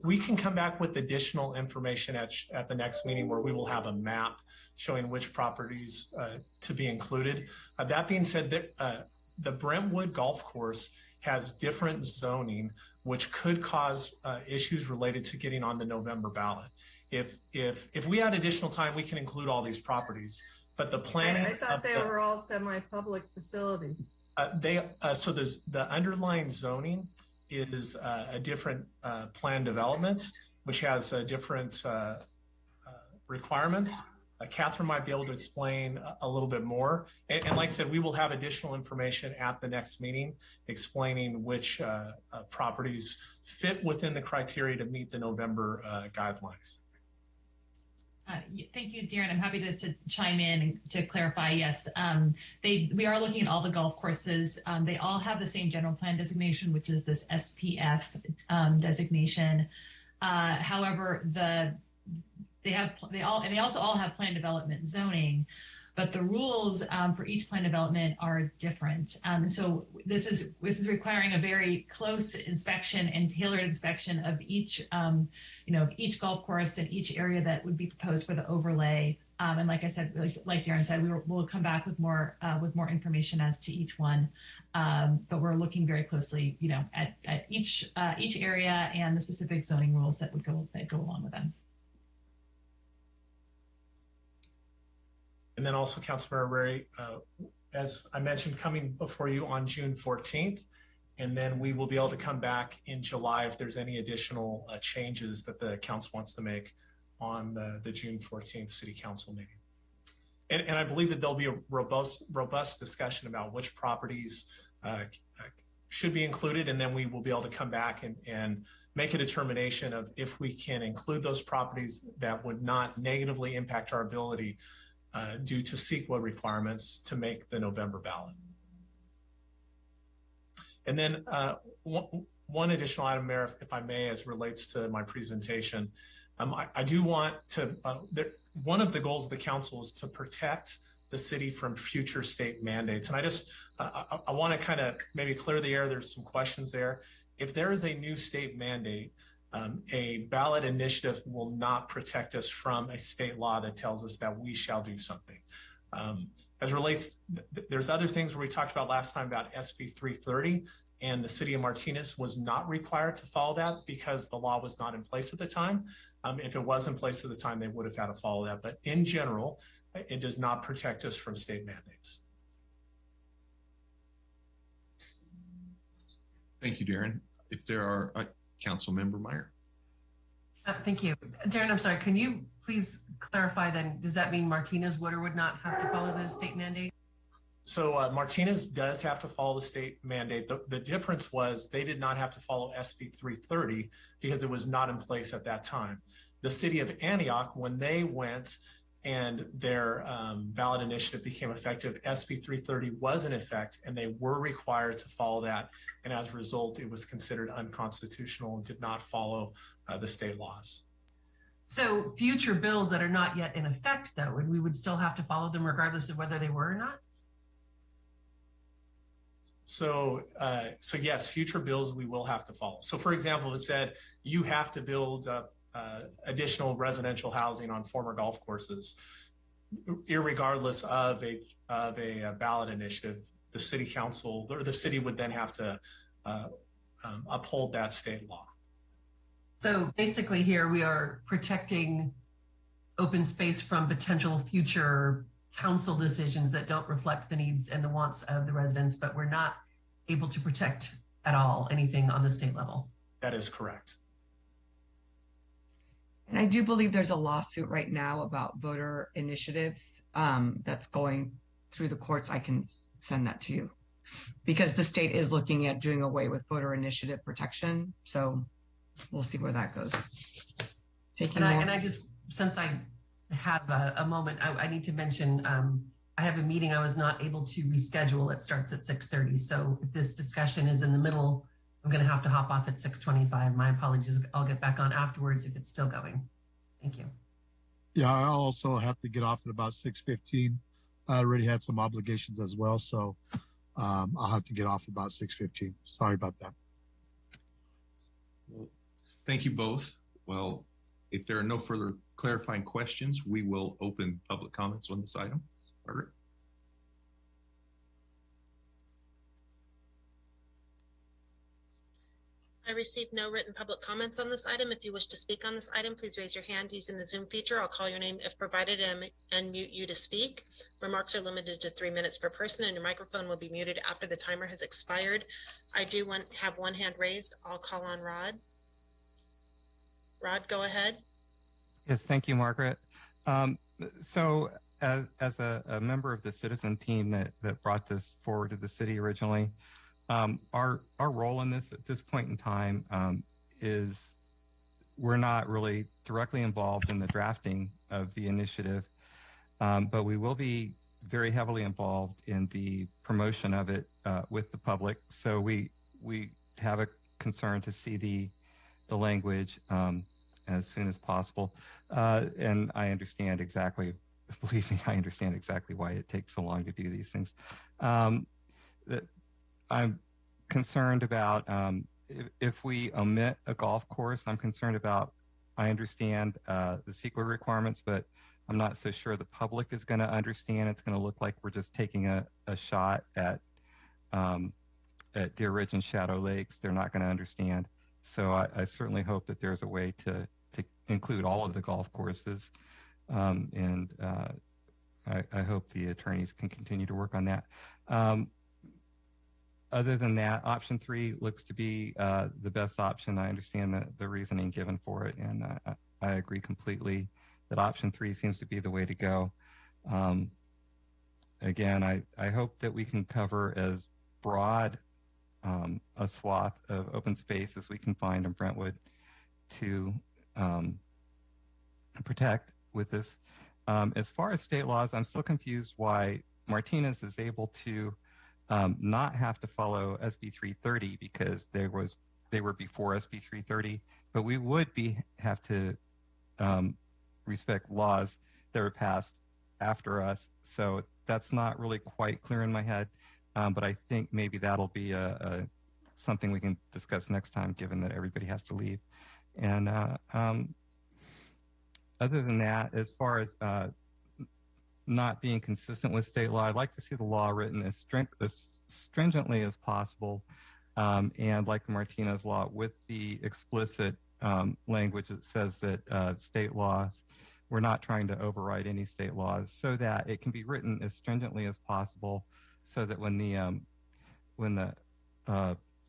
We can come back with additional information at the next meeting where we will have a map showing which properties to be included. That being said, the Brentwood Golf Course has different zoning, which could cause issues related to getting on the November ballot. If we had additional time, we can include all these properties. But the planning— I thought they were all semi-public facilities. So the underlying zoning is a different plan development, which has different requirements. Catherine might be able to explain a little bit more. And like I said, we will have additional information at the next meeting explaining which properties fit within the criteria to meet the November guidelines. Thank you, Darren. I'm happy to chime in and to clarify. Yes, we are looking at all the golf courses. They all have the same general plan designation, which is this SPF designation. However, they also all have plan development zoning, but the rules for each plan development are different. And so this is requiring a very close inspection and tailored inspection of each, each golf course and each area that would be proposed for the overlay. And like I said, like Darren said, we'll come back with more information as to each one. But we're looking very closely, at each area and the specific zoning rules that would go along with them. And then also, Councilmember Ray, as I mentioned, coming before you on June 14th, and then we will be able to come back in July if there's any additional changes that the council wants to make on the June 14th City Council meeting. And I believe that there'll be a robust discussion about which properties should be included, and then we will be able to come back and make a determination of if we can include those properties that would not negatively impact our ability due to CEQA requirements to make the November ballot. And then one additional item, Mayor, if I may, as relates to my presentation, I do want to, one of the goals of the council is to protect the city from future state mandates. And I want to kind of maybe clear the air. There's some questions there. If there is a new state mandate, a ballot initiative will not protect us from a state law that tells us that we shall do something. As relates, there's other things where we talked about last time about SB 330, and the city of Martinez was not required to follow that because the law was not in place at the time. If it was in place at the time, they would have had to follow that. But in general, it does not protect us from state mandates. Thank you, Darren. If there are, Councilmember Meyer. Thank you. Darren, I'm sorry, can you please clarify then, does that mean Martinez would or would not have to follow the state mandate? So Martinez does have to follow the state mandate. The difference was they did not have to follow SB 330 because it was not in place at that time. The city of Antioch, when they went and their ballot initiative became effective, SB 330 was in effect and they were required to follow that. And as a result, it was considered unconstitutional and did not follow the state laws. So future bills that are not yet in effect, though, and we would still have to follow them regardless of whether they were or not? So yes, future bills we will have to follow. So for example, it said you have to build additional residential housing on former golf courses, irregardless of a ballot initiative. The city council or the city would then have to uphold that state law. So basically here we are protecting open space from potential future council decisions that don't reflect the needs and the wants of the residents, but we're not able to protect at all anything on the state level. That is correct. And I do believe there's a lawsuit right now about voter initiatives that's going through the courts. I can send that to you because the state is looking at doing away with voter initiative protection. So we'll see where that goes. And I just, since I have a moment, I need to mention, I have a meeting I was not able to reschedule. It starts at 6:30. So if this discussion is in the middle, I'm going to have to hop off at 6:25. My apologies. I'll get back on afterwards if it's still going. Thank you. Yeah, I also have to get off at about 6:15. I already had some obligations as well, so I'll have to get off about 6:15. Sorry about that. Well, thank you both. Well, if there are no further clarifying questions, we will open public comments on this item. Margaret? I received no written public comments on this item. If you wish to speak on this item, please raise your hand using the Zoom feature. I'll call your name if provided and unmute you to speak. Remarks are limited to 3 minutes per person and your microphone will be muted after the timer has expired. I do have one hand raised. I'll call on Rod. Rod, go ahead. Yes, thank you, Margaret. So as a member of the citizen team that brought this forward to the city originally, our role in this at this point in time is we're not really directly involved in the drafting of the initiative, but we will be very heavily involved in the promotion of it with the public. So we have a concern to see the language as soon as possible. And I understand exactly, believe me, I understand exactly why it takes so long to do these things. I'm concerned about if we omit a golf course, I'm concerned about, I understand the CEQA requirements, but I'm not so sure the public is going to understand. It's going to look like we're just taking a shot at Deer Ridge and Shadow Lakes. They're not going to understand. So I certainly hope that there's a way to include all of the golf courses. And I hope the attorneys can continue to work on that. Other than that, option 3 looks to be the best option. I understand the reasoning given for it, and I agree completely that option 3 seems to be the way to go. Again, I hope that we can cover as broad a swath of open space as we can find in Brentwood to protect with this. As far as state laws, I'm still confused why Martinez is able to not have to follow SB 330 because they were before SB 330, but we would have to respect laws that were passed after us. So that's not really quite clear in my head, but I think maybe that'll be something we can discuss next time, given that everybody has to leave. And other than that, as far as not being consistent with state law, I'd like to see the law written as stringently as possible, and like the Martinez law, with the explicit language that says that state laws, we're not trying to override any state laws, so that it can be written as stringently as possible, so that when the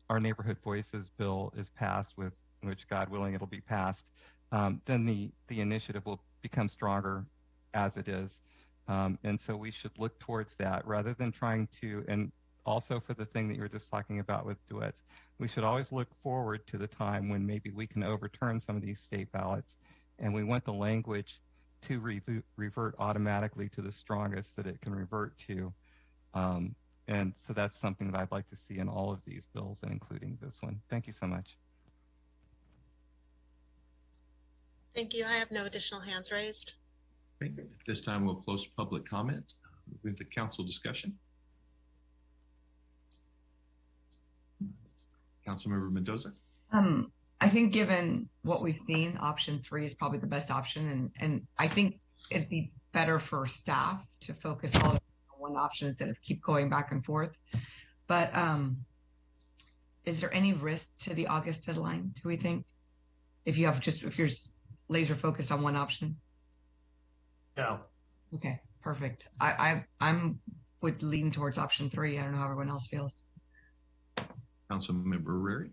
our Neighborhood Voices bill is passed, with which, God willing, it'll be passed, then the initiative will become stronger as it is. And so we should look towards that rather than trying to, and also for the thing that you were just talking about with duets, we should always look forward to the time when maybe we can overturn some of these state ballots, and we want the language to revert automatically to the strongest that it can revert to. And so that's something that I'd like to see in all of these bills, and including this one. Thank you so much. Thank you. I have no additional hands raised. Okay. At this time, we'll close public comment. Moving to council discussion. Councilmember Mendoza. I think given what we've seen, option 3 is probably the best option. And I think it'd be better for staff to focus all on one option instead of keep going back and forth. But is there any risk to the August deadline, do we think? If you're laser focused on one option? No. Okay, perfect. I'm would lean towards option 3. I don't know how everyone else feels. Councilmember Rary.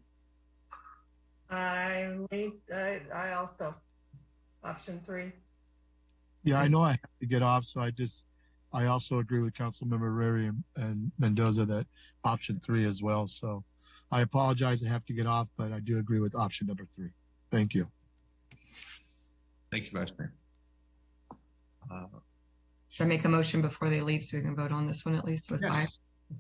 I also option 3. Yeah, I know I have to get off, so I also agree with Councilmember Rary and Mendoza that option 3 as well. So I apologize, I have to get off, but I do agree with option number 3. Thank you. Thank you, Vice Mayor. Should I make a motion before they leave so we can vote on this one at least with 5?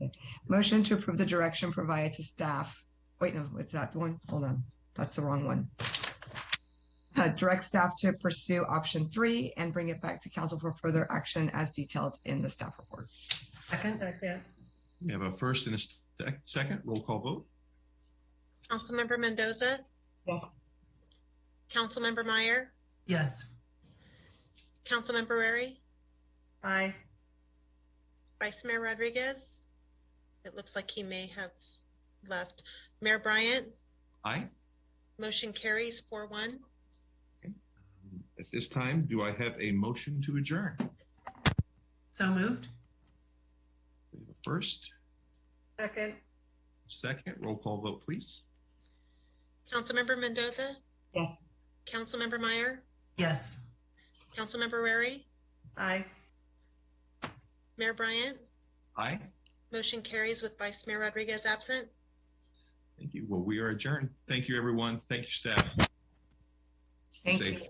Okay. Motion to approve the direction provided to staff. Wait, no, it's that one. Hold on. That's the wrong one. Direct staff to pursue option 3 and bring it back to council for further action as detailed in the staff report. Second. We have a first and a second. Roll call vote. Councilmember Mendoza. Yes. Councilmember Meyer. Yes. Councilmember Rary. Aye. Vice Mayor Rodriguez. It looks like he may have left. Mayor Bryant. Aye. Motion carries 4-1. At this time, do I have a motion to adjourn? So moved. We have a first. Second. Roll call vote, please. Councilmember Mendoza. Yes. Councilmember Meyer, Yes. Councilmember Rary, Aye. Mayor Bryant. Aye. Motion carries with Vice Mayor Rodriguez absent. Thank you. Well, we are adjourned. Thank you, everyone. Thank you, staff. Thank Safe. you.